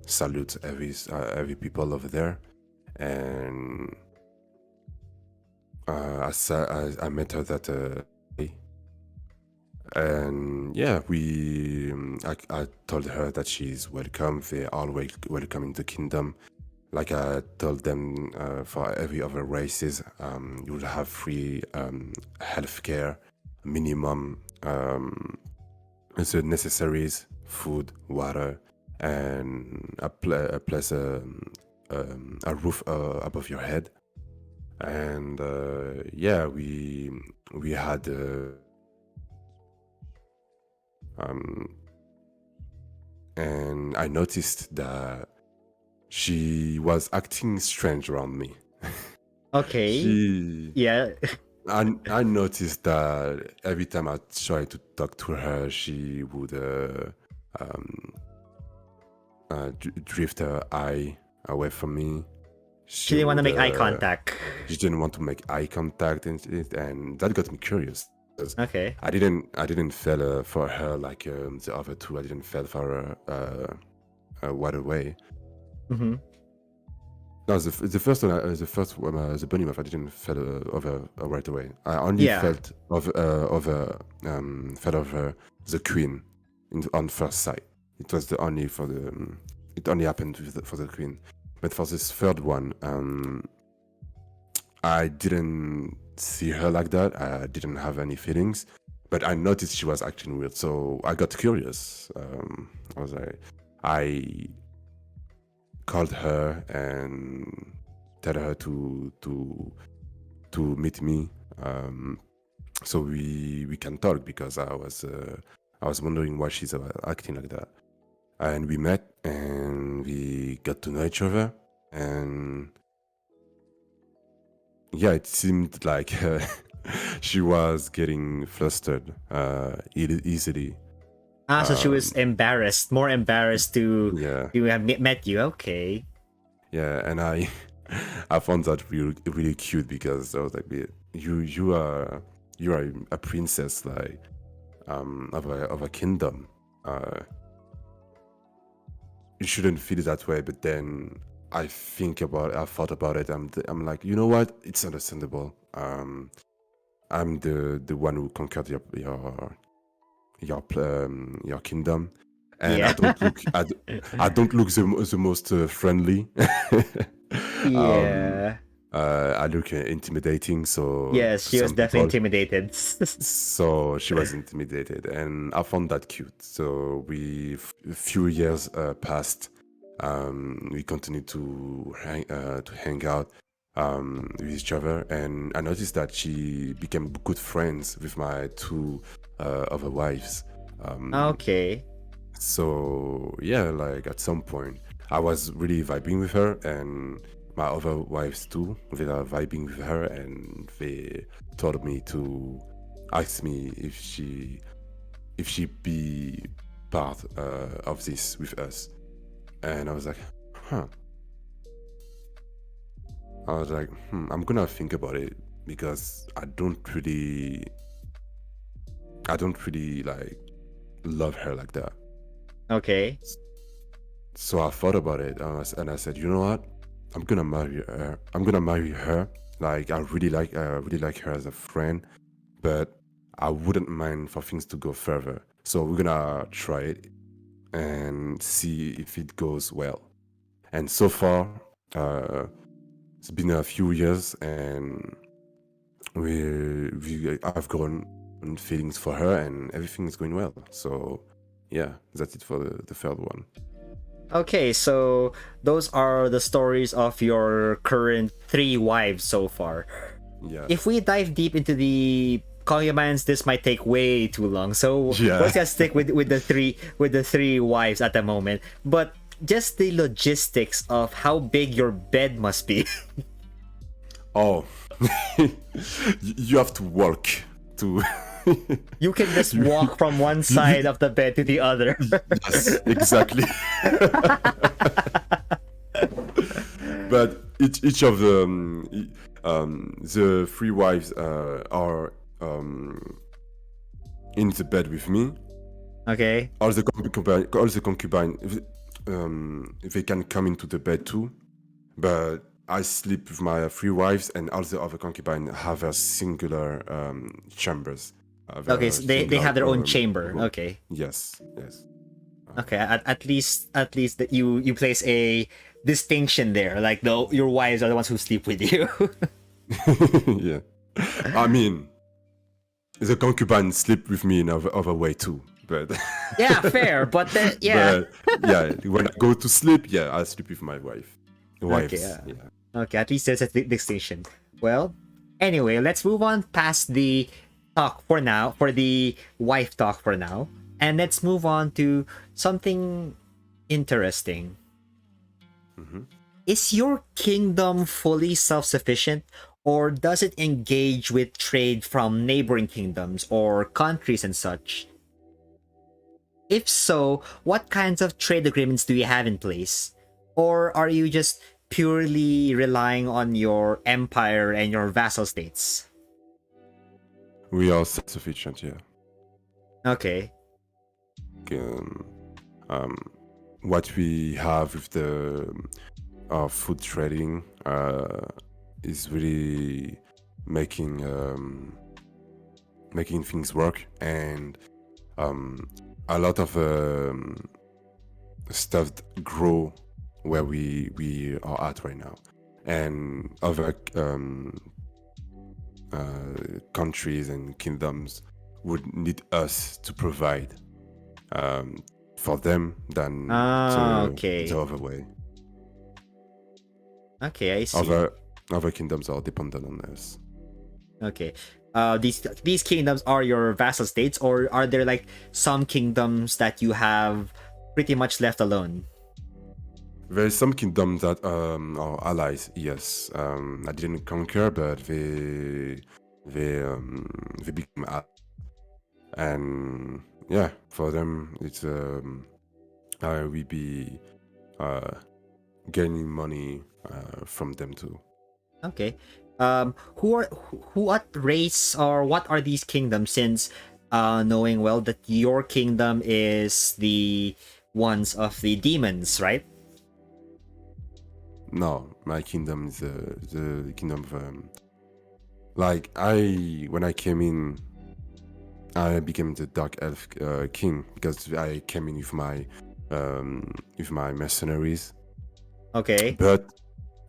salute every people over there, and I met her that day. And yeah, I told her that she's welcome. They are welcome in the kingdom. Like I told them, for every other races, you will have free healthcare, minimum, the necessaries, food, water, and a roof above your head. And yeah, we had. And I noticed that she was acting strange around me. Okay. Yeah. I noticed that every time I tried to talk to her, she would drift her eye away from me. She didn't want to make eye contact. She didn't want to make eye contact, and that got me curious. Okay. I didn't feel for her like the other two. I didn't feel for her right away. Mm-hmm. No, the first one, the bunny wife, I didn't feel over right away. I only felt of her the queen on first sight. It was it only happened for the queen, but for this third one, I didn't see her like that. I didn't have any feelings, but I noticed she was acting weird, so I got curious. I called her and tell her to to meet me, so we can talk, because I was wondering why she's acting like that. And we met and we got to know each other, and yeah, it seemed like she was getting flustered easily. So she was embarrassed, more embarrassed to Yeah, have met you. Okay. yeah, and I I found that really cute, because I was like, "Yeah, you are a princess, like of a kingdom. You shouldn't feel that way." But then I thought about it. I'm like, you know what? It's understandable. I'm the one who conquered your kingdom, and Yeah. I don't look the most friendly. um, Yeah. I look intimidating, so Yes, to she was some definitely people. intimidated. So she was intimidated, and I found that cute. So a few years passed. We continued to hang out with each other, and I noticed that she became good friends with my two other wives. Okay. So yeah, like at some point, I was really vibing with her, and my other wives too. They are vibing with her, and they told me to ask me if she be part of this with us. And I was like, huh. I was like, I'm gonna think about it, because I don't really like love her like that. Okay. So I thought about it, and I said, you know what? I'm gonna marry her. I'm gonna marry her. Like, I really like her as a friend, but I wouldn't mind for things to go further. So we're gonna try it and see if it goes well. And so far, it's been a few years, and I've grown feelings for her, and everything is going well. So yeah, that's it for the third one. Okay, so those are the stories of your current 3 wives so far. Yeah. If we dive deep into the concubines, this might take way too long. So Yeah. let's just stick with the three wives at the moment. But just the logistics of how big your bed must be. Oh, you have to walk to. You can just walk from one side of the bed to the other. Yes, exactly. But each of the 3 wives are in the bed with me. Okay. All the concubine, they can come into the bed too, but I sleep with my 3 wives, and all the other concubine have a singular chambers. Okay, so they have their own chamber. room. Okay. Yes. Okay, at least that you place a distinction there. Like your wives are the ones who sleep with you. Yeah. I mean, the concubine sleep with me in other way too, but Yeah, fair. But yeah. but yeah, when I go to sleep, yeah, I sleep with my wives. Okay. Yeah. Okay, at least there's a distinction. Well, anyway, let's move on past the talk for now, for the wife talk for now, and let's move on to something interesting. Is your kingdom fully self-sufficient, or does it engage with trade from neighboring kingdoms or countries and such? If so, what kinds of trade agreements do you have in place? Or are you just purely relying on your empire and your vassal states? We are self-sufficient, yeah. Okay. Um, what we have with the food trading is really making things work, and a lot of stuff grow where we are at right now, and other countries and kingdoms would need us to provide for them than Okay. the other way. Okay, I see. Other kingdoms are dependent on us. Okay. These kingdoms are your vassal states, or are there like some kingdoms that you have pretty much left alone? There's some kingdoms that are allies. Yes, I didn't conquer, but they became allies. And yeah, for them it's we be uh gaining money from them too. Okay. What race or what are these kingdoms? Since knowing well that your kingdom is the ones of the demons, right? No, my kingdom is the kingdom of like when I came in, I became the dark elf king because I came in with my mercenaries. Okay. But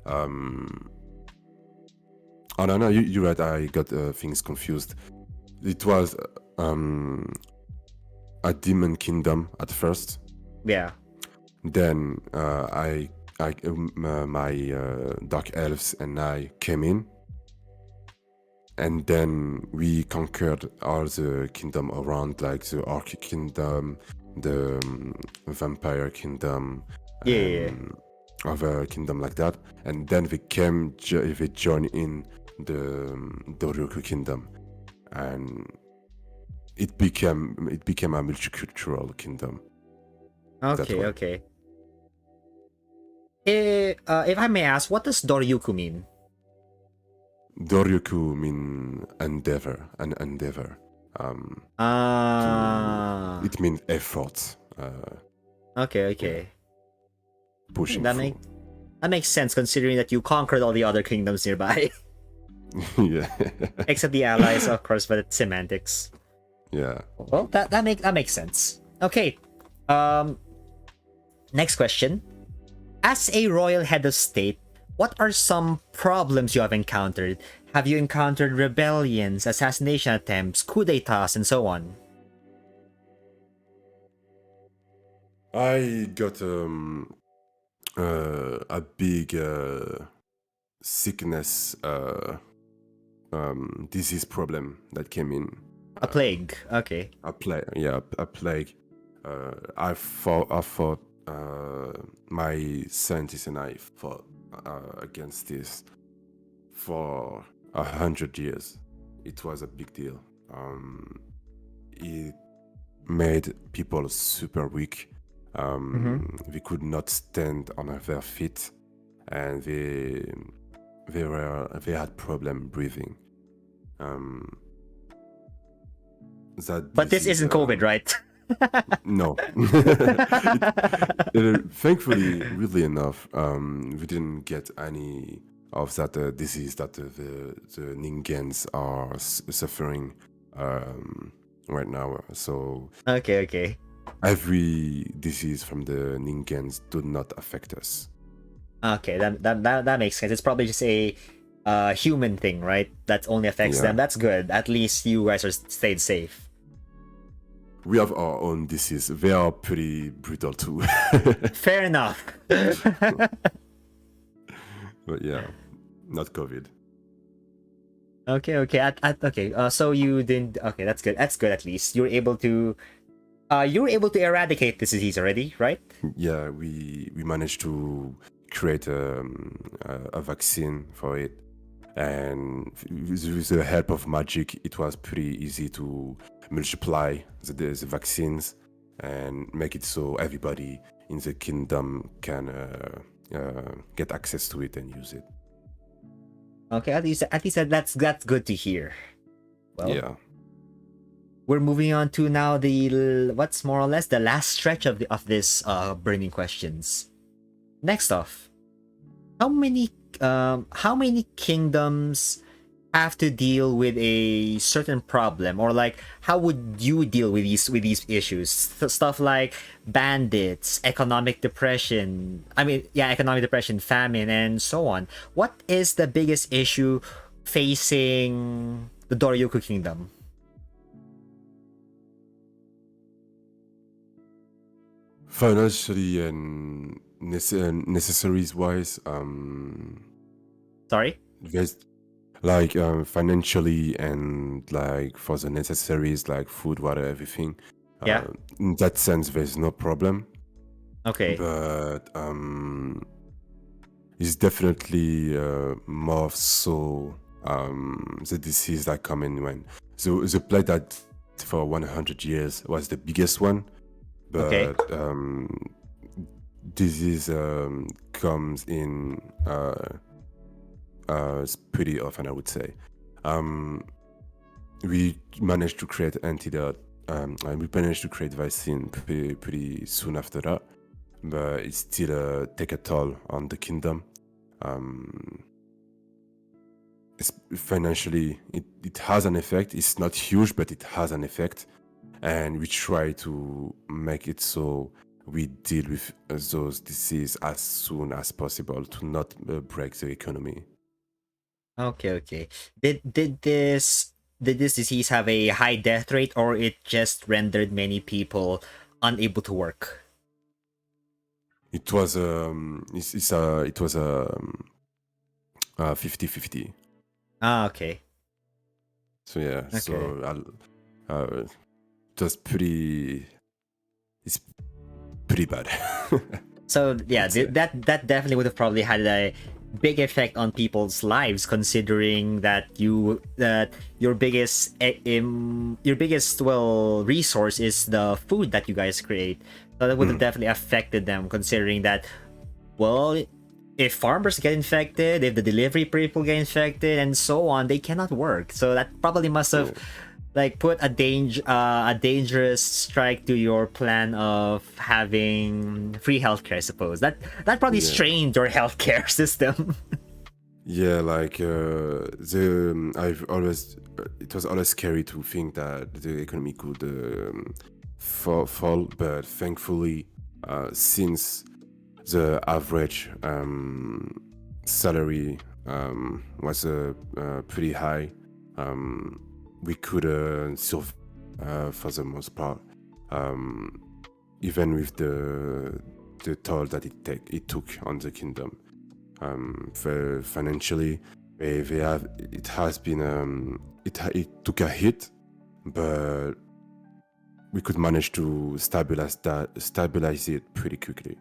oh no, you're right. I got things confused. It was a demon kingdom at first. Yeah. Then my dark elves and I came in, and then we conquered all the kingdom around, like the orc kingdom, the vampire kingdom, Yeah. and other kingdom like that. And then they joined in the Doryoku kingdom, and it became a multicultural kingdom. That Okay. way. Okay. If I may ask, what does Doryuku mean? Doryoku mean endeavor, an endeavor. Ah. It means effort. Okay. Yeah, Okay. pushing That through. that makes sense considering that you conquered all the other kingdoms nearby, Yeah, except the allies, of course. But it's semantics. yeah. Well, that makes sense. Okay. Next question. As a royal head of state, what are some problems you have encountered? Have you encountered rebellions, assassination attempts, coup d'etats, and so on? I got a big sickness, disease problem that came in. A plague. Okay. A plague, yeah, a plague. I fought. My scientists and I fought against this for 100 years. It was a big deal. It made people super weak. They could not stand on their feet, and they had problem breathing. But this isn't COVID, right? No. Thankfully, weirdly enough, we didn't get any of that disease that the Ningens are suffering right now. So Okay. every disease from the Ningens do not affect us. Okay, that makes sense. It's probably just a human thing, right? That only affects Yeah. them. That's good. At least you guys are stayed safe. We have our own disease. They are pretty brutal too. Fair enough. But yeah, not COVID. Okay. Okay. So you didn't. Okay, that's good. That's good. At least you were able to. You were able to eradicate this disease already, right? Yeah, we managed to create a vaccine for it, and with the help of magic, it was pretty easy to multiply the vaccines and make it so everybody in the kingdom can get access to it and use it. Okay. At least that's good to hear. Well, Yeah. we're moving on to now what's more or less the last stretch of this burning questions. Next off, how many kingdoms have to deal with a certain problem, or like how would you deal with these issues? Stuff like bandits, economic depression. Economic depression, famine, and so on. What is the biggest issue facing the Doryoku kingdom? Financially and necessaries wise, Sorry. there's like financially and like for the necessaries like food, water, everything. Yeah. In that sense, there's no problem. Okay. But it's definitely more so the disease that come in when the plague that for 100 years was the biggest one, Okay. but disease comes in pretty often, I would say. We managed to create antidote, and we managed to create vaccine pretty soon after that, but it still take a toll on the kingdom. Financially, it has an effect. It's not huge, but it has an effect, and we try to make it so we deal with those diseases as soon as possible to not break the economy. Okay. Okay. Did this disease have a high death rate, or it just rendered many people unable to work? It was it was 50-50. Ah. Okay. So yeah, Okay. so just pretty. It's pretty bad. So yeah, I'd say. that definitely would have probably had a big effect on people's lives, considering that your biggest resource is the food that you guys create. So that would have definitely affected them, considering that, well, if farmers get infected, if the delivery people get infected, and so on, they cannot work. So that probably must have like put a dangerous strike to your plan of having free healthcare, I suppose. That probably Yeah. strained your healthcare system. Yeah, like I've always it was always scary to think that the economy could fall, but thankfully, since the average salary was pretty high, we could survive for the most part, even with the toll that it took on the kingdom. Financially, it has been it took a hit, but we could manage to stabilize it pretty quickly.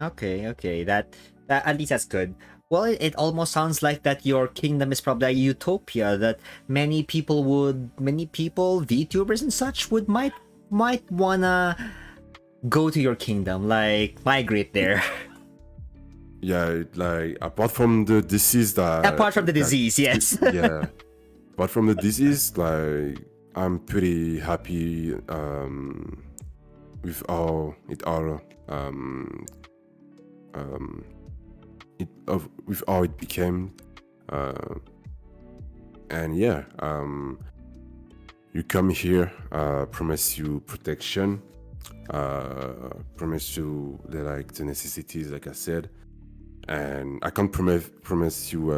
Okay, that at least that's good. Well, it almost sounds like that your kingdom is probably a utopia that many people, VTubers and such, might wanna go to your kingdom, like migrate there. Yeah, like apart from the disease Apart from the disease, yes. yeah, apart from the disease, like I'm pretty happy with how with how it became, and yeah, you come here, promise you protection, promise you the necessities, like I said, and I can't promise you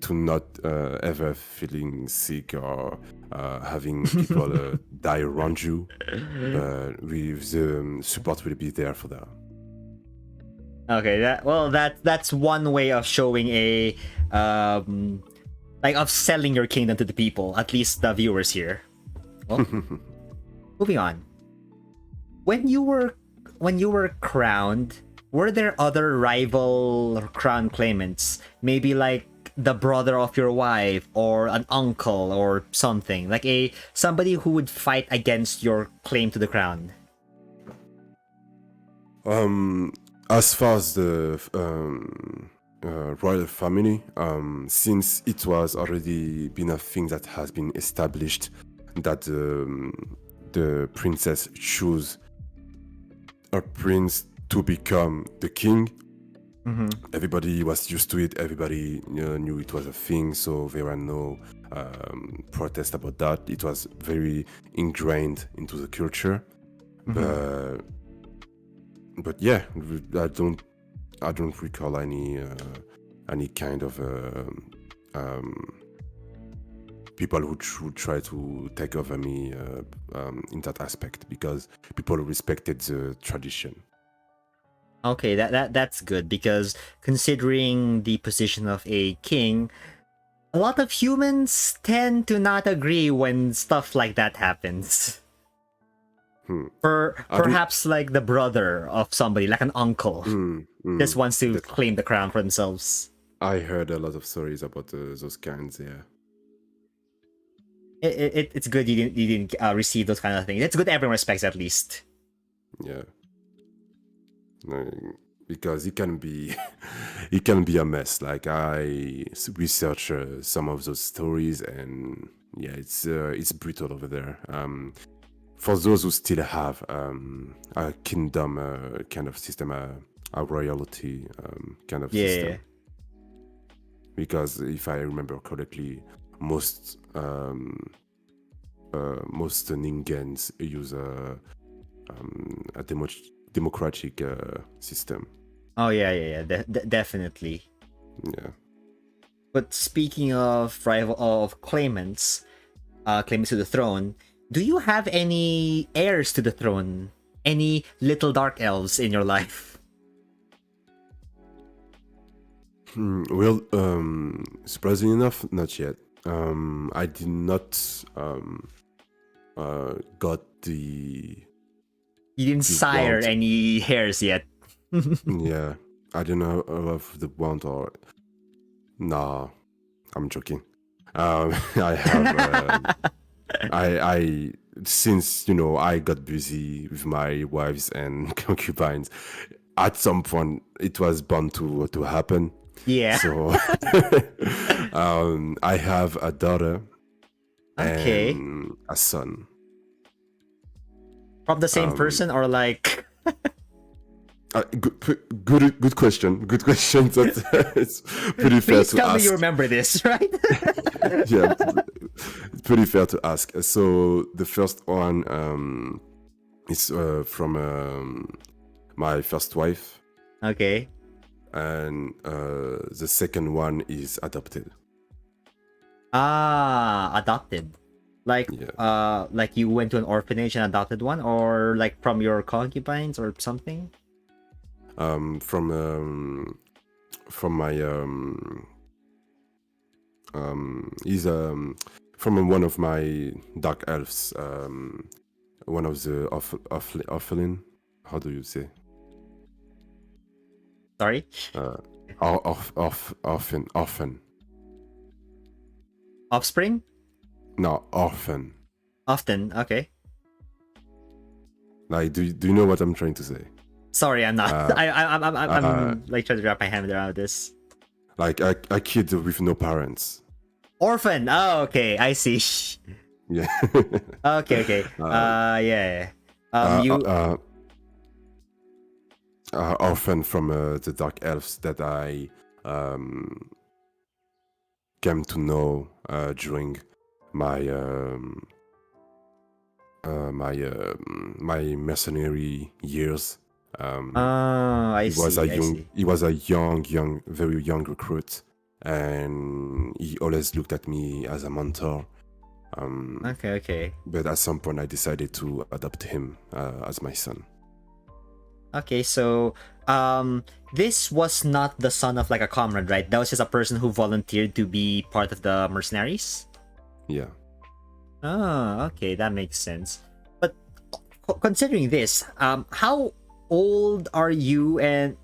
to not ever feeling sick or having people die around you, but with the support will be there for that. Okay, that's one way of showing a like of selling your kingdom to the people, at least the viewers here. Well, moving on. When you were crowned, were there other rival crown claimants? Maybe like the brother of your wife or an uncle or something, like somebody who would fight against your claim to the crown. As far as the royal family, since it was already been a thing that has been established that the princess choose a prince to become the king, everybody was used to it. Everybody knew it was a thing, so there were no protests about that. It was very ingrained into the culture. But yeah, I don't recall any kind of people who would try to take over me in that aspect, because people respected the tradition. Okay, that's good, because considering the position of a king, a lot of humans tend to not agree when stuff like that happens. Perhaps like the brother of somebody, like an uncle, just wants to claim the crown for themselves. I heard a lot of stories about those kinds. Yeah. It's good you didn't receive those kind of things. It's good everyone respects at least. Yeah. No, because it can be it can be a mess. Like I research some of those stories, and yeah, it's brutal over there. For those who still have a kingdom kind of system, a royalty kind of system. Because if I remember correctly, most Ningans use a democratic system. Oh yeah. Definitely. Yeah. But speaking of claimants to the throne, do you have any heirs to the throne? Any little dark elves in your life? Well, surprisingly enough, not yet. I did not got the. You didn't sire want. any heirs yet. Yeah, I don't know of the want or. Nah, I'm joking. I have. I since I got busy with my wives and concubines. At some point, it was bound to happen. Yeah. So, I have a daughter and a son. From the same person or like? Good question. Good question. It's pretty fair Please to tell ask. me you remember this, right? Yeah, it's pretty fair to ask. So the first one is from my first wife. Okay. And the second one is adopted. Adopted. Like Yeah. like you went to an orphanage and adopted one, or like from your concubines or something? From my he's from one of my dark elves, one of the Orphelin. How do you say? Sorry? Orphan. Offspring? No, orphan. Often, okay. Like, do you know what I'm trying to say? Sorry, I'm not. I'm like trying to wrap my hand around this. Like a kid with no parents. Orphan. Oh, okay. I see. Yeah. Okay. Yeah. Orphan from the dark elves that I came to know during my my mercenary years. I see. He was a young, very young recruit, and he always looked at me as a mentor. Okay. But at some point, I decided to adopt him as my son. Okay, so this was not the son of like a comrade, right? That was just a person who volunteered to be part of the mercenaries? Yeah. Oh, okay, that makes sense. But considering this, how old are you, and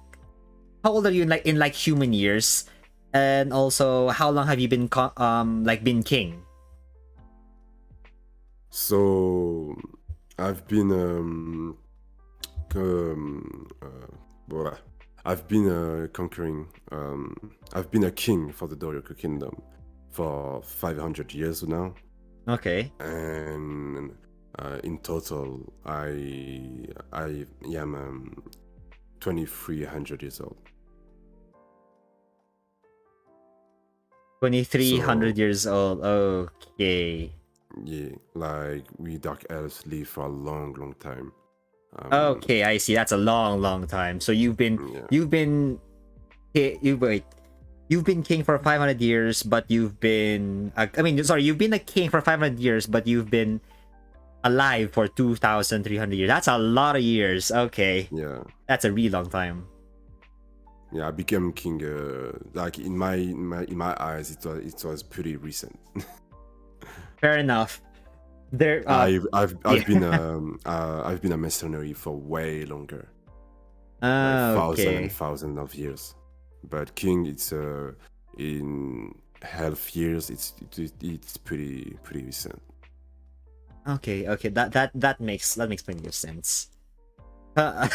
how old are you in like human years, and also how long have you been been king? So I've been conquering. I've been a king for the Doryoku Kingdom for 500 years now. Okay. And in total, I am 2,300 years old. 2,300 years old. Okay. Yeah, like we dark elves live for a long time. Okay, I see. That's a long time. So you've been you've been king for 500 years, but you've been you've been a king for 500 years, but you've been alive for 2,300 years. That's a lot of years. Okay. Yeah. That's a really long time. Yeah, I became king. Like in my eyes, it was pretty recent. Fair enough. There. I've Yeah. I've been a mercenary for way longer, like Ah, thousand and okay. thousand of years. But king, it's in half years. It's pretty recent. Okay. Okay. That makes plenty of sense. Uh,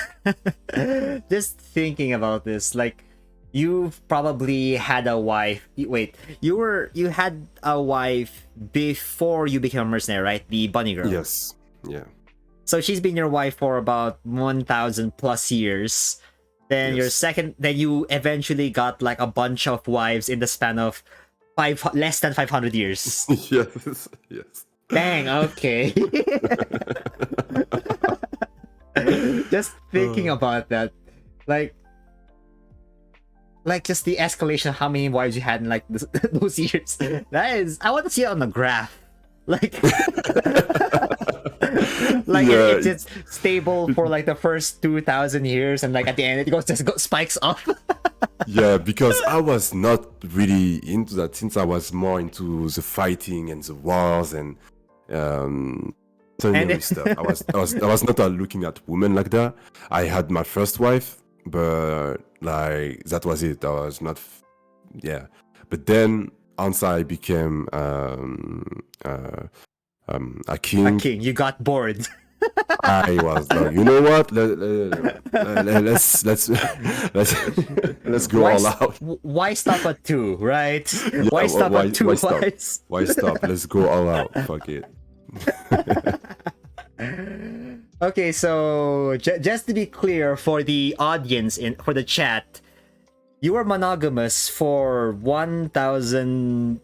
just thinking about this, like, you've probably had a wife. Wait, you had a wife before you became a mercenary, right? The bunny girl. Yes. Yeah. So she's been your wife for about 1,000 plus years. Then your Yes. second, then you eventually got like a bunch of wives in the span of less than 500 years. Yes. Yes. Dang. Okay. Just thinking about that, like just the escalation of how many wives you had in like those years. That is, I want to see it on the graph. Like, like Yeah. it's just stable for like the first 2,000 years, and like at the end it spikes off. Yeah, because I was not really into that since I was more into the fighting and the wars and culinary stuff. I was not looking at women like that. I had my first wife, but like that was it. I was not, yeah. But then once I became a king, A king, you got bored. I was like, you know what? Let's let's go all out. Why stop at 2, right? Yeah, Why stop at 2 stop? wives? Why stop? Let's go all out. Fuck it. Okay, so just to be clear for the audience for the chat, you were monogamous for 2,000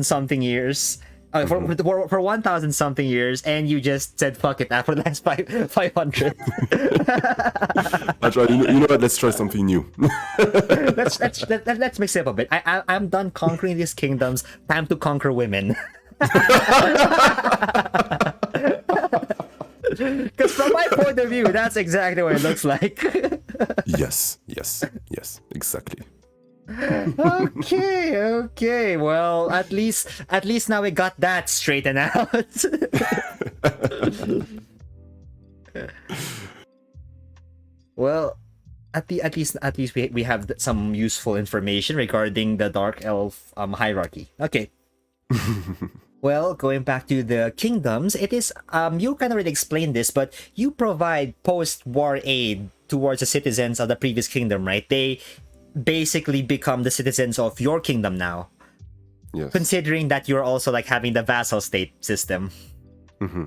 something years. For 1,000 something years, and you just said fuck it after the last 500. I try. You know what? Let's try something new. Let's mix it up a bit. I'm done conquering these kingdoms. Time to conquer women. Because from my point of view, that's exactly what it looks like. Yes, exactly. Okay. Well, at least now we got that straightened out. Well, at least we have some useful information regarding the dark elf hierarchy. Okay. Well, going back to the kingdoms, it is you kind of already explained this, but you provide post-war aid towards the citizens of the previous kingdom, right? They basically become the citizens of your kingdom now. Yes. Considering that you're also like having the vassal state system. Mm-hmm.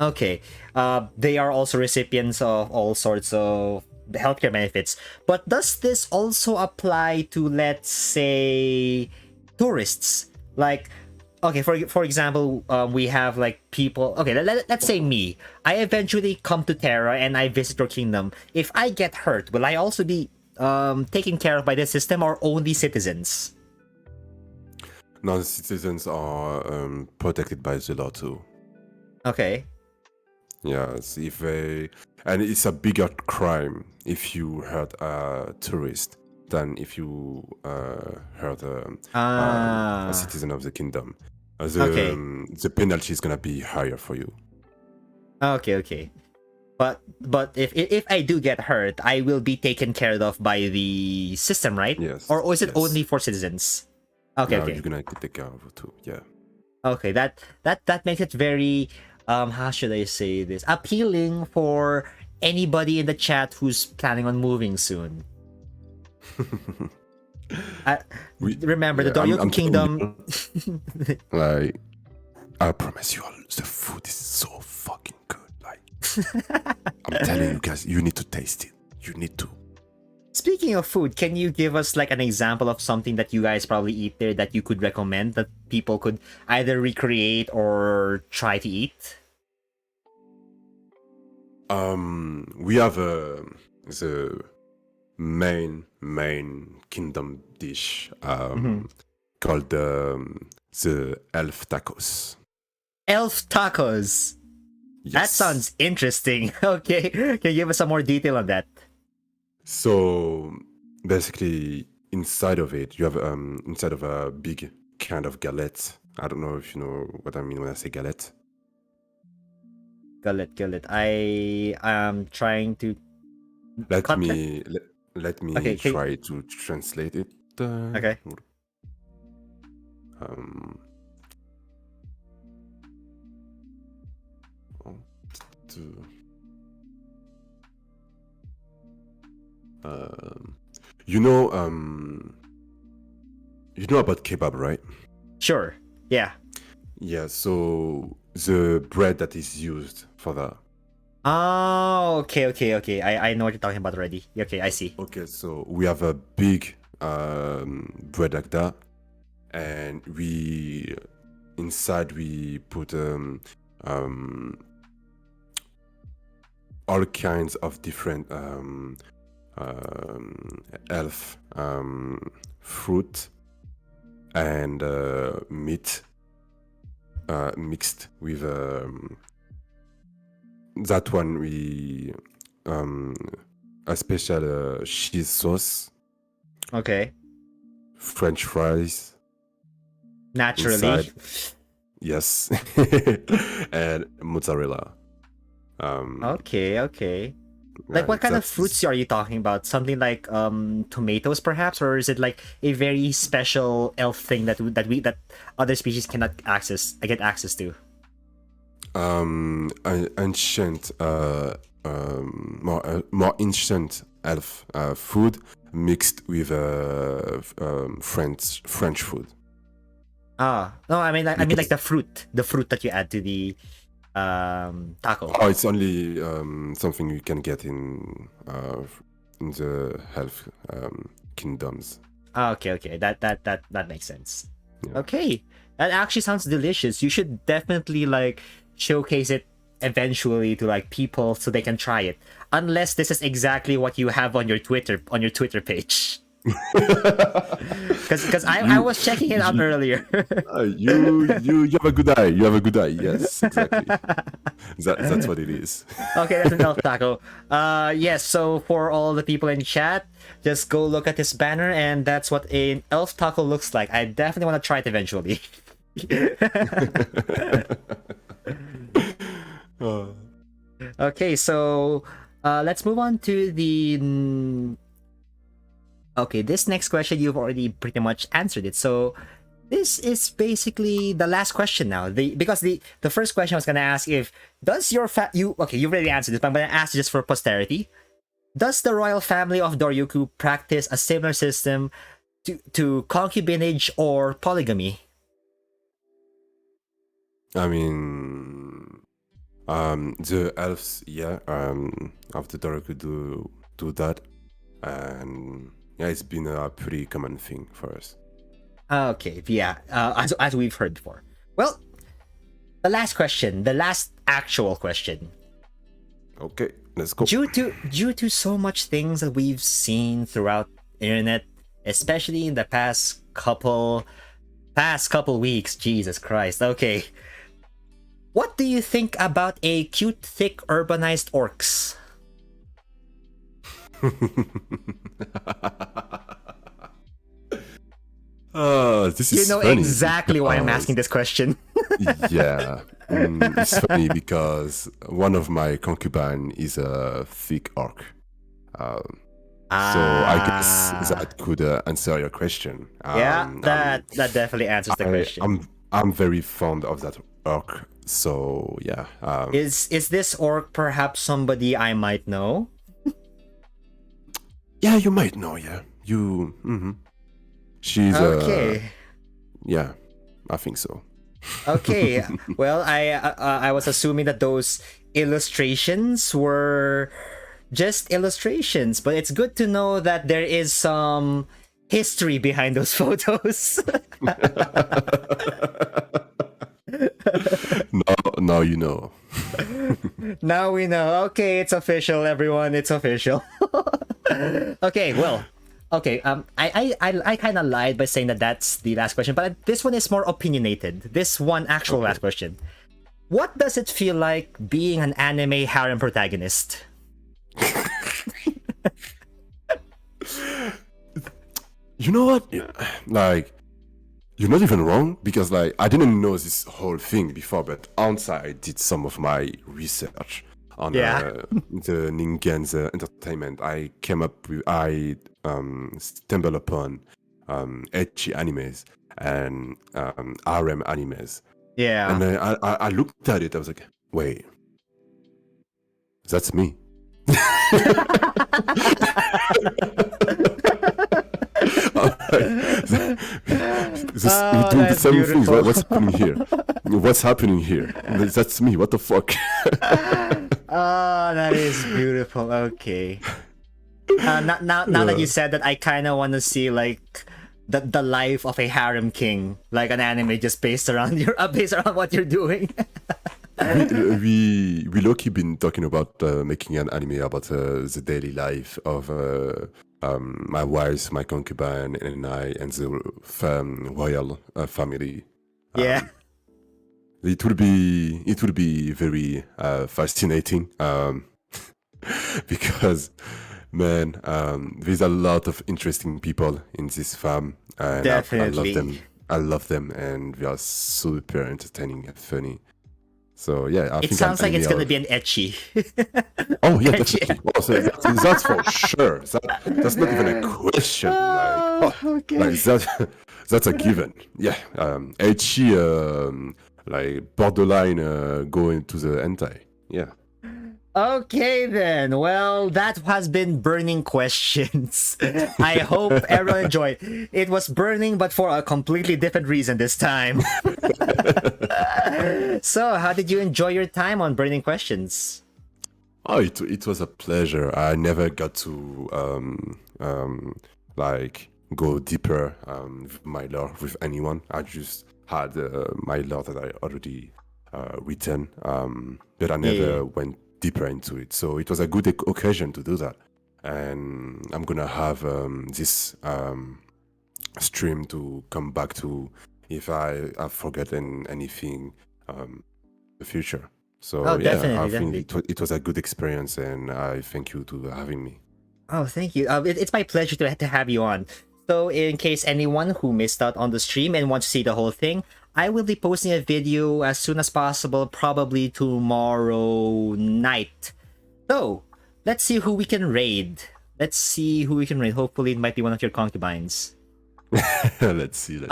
Okay. They are also recipients of all sorts of healthcare benefits. But does this also apply to, let's say, tourists? Like, okay, for example, we have like people. Okay, let's say me. I eventually come to Terra and I visit your kingdom. If I get hurt, will I also be taken care of by the system, or only citizens? Non-citizens are protected by the law too. Okay. Yes, and it's a bigger crime if you hurt a tourist than if you hurt a citizen of the kingdom. The penalty is gonna be higher for you. Okay. But if I do get hurt, I will be taken care of by the system, right? Yes. Or is it yes. only for citizens? Okay. You're gonna take care of it too. Yeah. Okay, that makes it very how should I say this? Appealing for anybody in the chat who's planning on moving soon. Remember, the Doryoku Kingdom. Like, I promise you, the food is so fucking good. Like, I'm telling you guys, you need to taste it. You need to. Speaking of food, can you give us like an example of something that you guys probably eat there that you could recommend that people could either recreate or try to eat? We have the main kingdom dish called the elf tacos. Elf tacos. Yes. That sounds interesting. Okay, can you give us some more detail on that? So basically, inside of it, you have inside of a big kind of galette. I don't know if you know what I mean when I say galette. Gullet. I am trying to Let cut it. me let me Okay, try to translate it. Okay. Um, to, you know about kebab, right? Sure. Yeah. Yeah, so the bread that is used for that. Oh, okay. I know what you're talking about already. Okay, I see. Okay, so we have a big bread like that, and inside we put all kinds of different elf fruit and meat mixed with that one we a special cheese sauce, Okay. French fries Naturally. inside, yes, and mozzarella. Okay. Like what kind of fruits are you talking about? Something like tomatoes perhaps, or is it like a very special elf thing that other species cannot get access to? Ancient more ancient elf food mixed with French food. Ah, no, I mean like Because- the fruit that you add to the taco. Oh, it's only something you can get in the elf kingdoms. Ah, okay. That makes sense. Yeah. Okay, that actually sounds delicious. You should definitely like showcase it eventually to like people so they can try it. Unless this is exactly what you have on your Twitter page. Because I was checking it out earlier. You have a good eye. You have a good eye. Yes, exactly. That's what it is. Okay, that's an elf taco. Yes, so for all the people in chat, just go look at this banner, and that's what an elf taco looks like. I definitely want to try it eventually. Okay, so let's move on to the. Okay, this next question you've already pretty much answered it. So this is basically the last question now. Because the first question I was gonna ask if does your you've already answered this, but I'm gonna ask just for posterity. Does the royal family of Doryoku practice a similar system to concubinage or polygamy? I mean, the elves, yeah, of the Doroku do that, and yeah, it's been a pretty common thing for us. Okay, yeah, as we've heard before. Well, the last actual question. Okay, let's go. Due to so much things that we've seen throughout the internet, especially in the past couple weeks, Jesus Christ. Okay. What do you think about a cute, thick, urbanized orcs? Oh, this is You know funny exactly why I'm because- asking this question. Yeah, it's funny because one of my concubine is a thick orc. So I guess that could answer your question. Yeah, that definitely answers the question. I'm very fond of that orc. So yeah. Is this orc perhaps somebody I might know? Yeah, you might know. Yeah, you. She's Okay. Yeah, I think so. Okay. Well, I was assuming that those illustrations were just illustrations, but it's good to know that there is some history behind those photos. Now you know. Now we know. Okay, it's official, everyone. It's official. Okay, well, okay. I kind of lied by saying that that's the last question, but this one is more opinionated. This one actual last question. What does it feel like being an anime harem protagonist? You know what? Like, you're not even wrong because, like, I didn't know this whole thing before, but outside I did some of my research on the Ningen's entertainment. I stumbled upon ecchi animes and Harem animes, Yeah. and then I looked at it. I was like, wait, that's me. We do the same things. What's happening here? What's happening here? That's me. What the fuck? Oh, that is beautiful. Okay. Now that you said that, I kind of want to see like the life of a harem king, like an anime just based around what you're doing. we low-key been talking about making an anime about the daily life of my wife, my concubine, and I, and the royal family. Yeah. It would be very fascinating because, man, there's a lot of interesting people in this farm, and Definitely. I love them, and they are super entertaining and funny. So yeah, I It think sounds like it's gonna be an ecchi. Oh yeah, ecchi. definitely. Oh, so that's for sure. That's not even a question. Okay. Like that's a given. Yeah, ecchi, like borderline going to the hentai. Yeah. Okay then. Well, that has been burning questions. I hope everyone enjoyed. It was burning, but for a completely different reason this time. So, how did you enjoy your time on burning questions? Oh, it was a pleasure. I never got to like go deeper with my lore with anyone. I just had my lore that I already written, but I never went deeper into it. So it was a good occasion to do that. And I'm gonna have this stream to come back to if I have forgotten anything the future. So Oh, yeah, definitely, I think definitely. it was a good experience, and I thank you to having me. Oh, thank you. It's my pleasure to have you on. So, in case anyone who missed out on the stream and wants to see the whole thing, I will be posting a video as soon as possible, probably tomorrow night. So, let's see who we can raid. Hopefully, it might be one of your concubines. Let's see.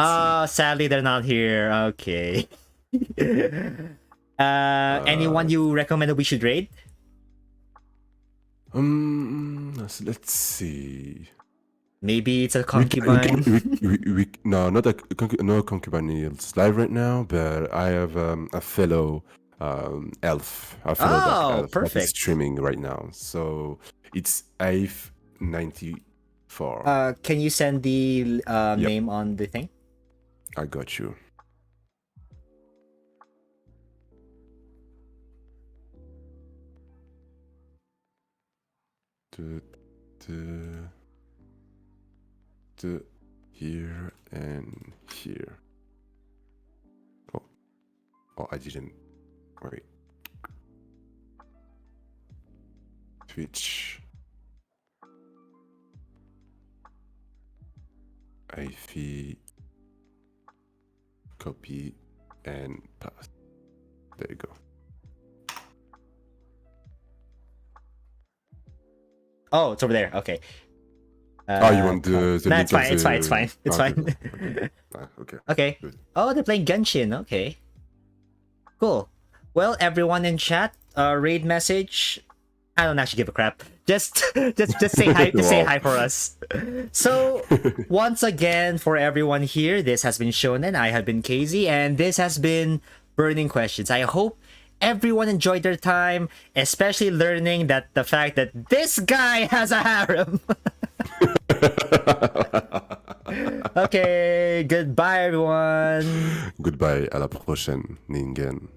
Sadly, they're not here. Okay. Anyone you recommend that we should raid? Let's see. Maybe it's a concubine. No, not no concubine is live right now, but I have a fellow elf, a fellow dark elf that is perfect. streaming right now. So it's Aif94. Can you send the name on the thing? I got you. Here and here. Oh, I didn't. Wait. Twitch. IV. Copy and paste. There you go. Oh, it's over there. Okay. You want the no, link? it's fine. It's fine. It's fine. Okay. Okay. Good. Oh, they're playing Genshin. Okay. Cool. Well, everyone in chat, raid message. I don't actually give a crap. Just say hi. Just say hi for us. So, once again, for everyone here, this has been Shonen. I have been KZ, and this has been Burning Questions. I hope everyone enjoyed their time, especially learning that the fact that this guy has a harem. Okay, goodbye everyone. Goodbye, à la prochaine, Ningen.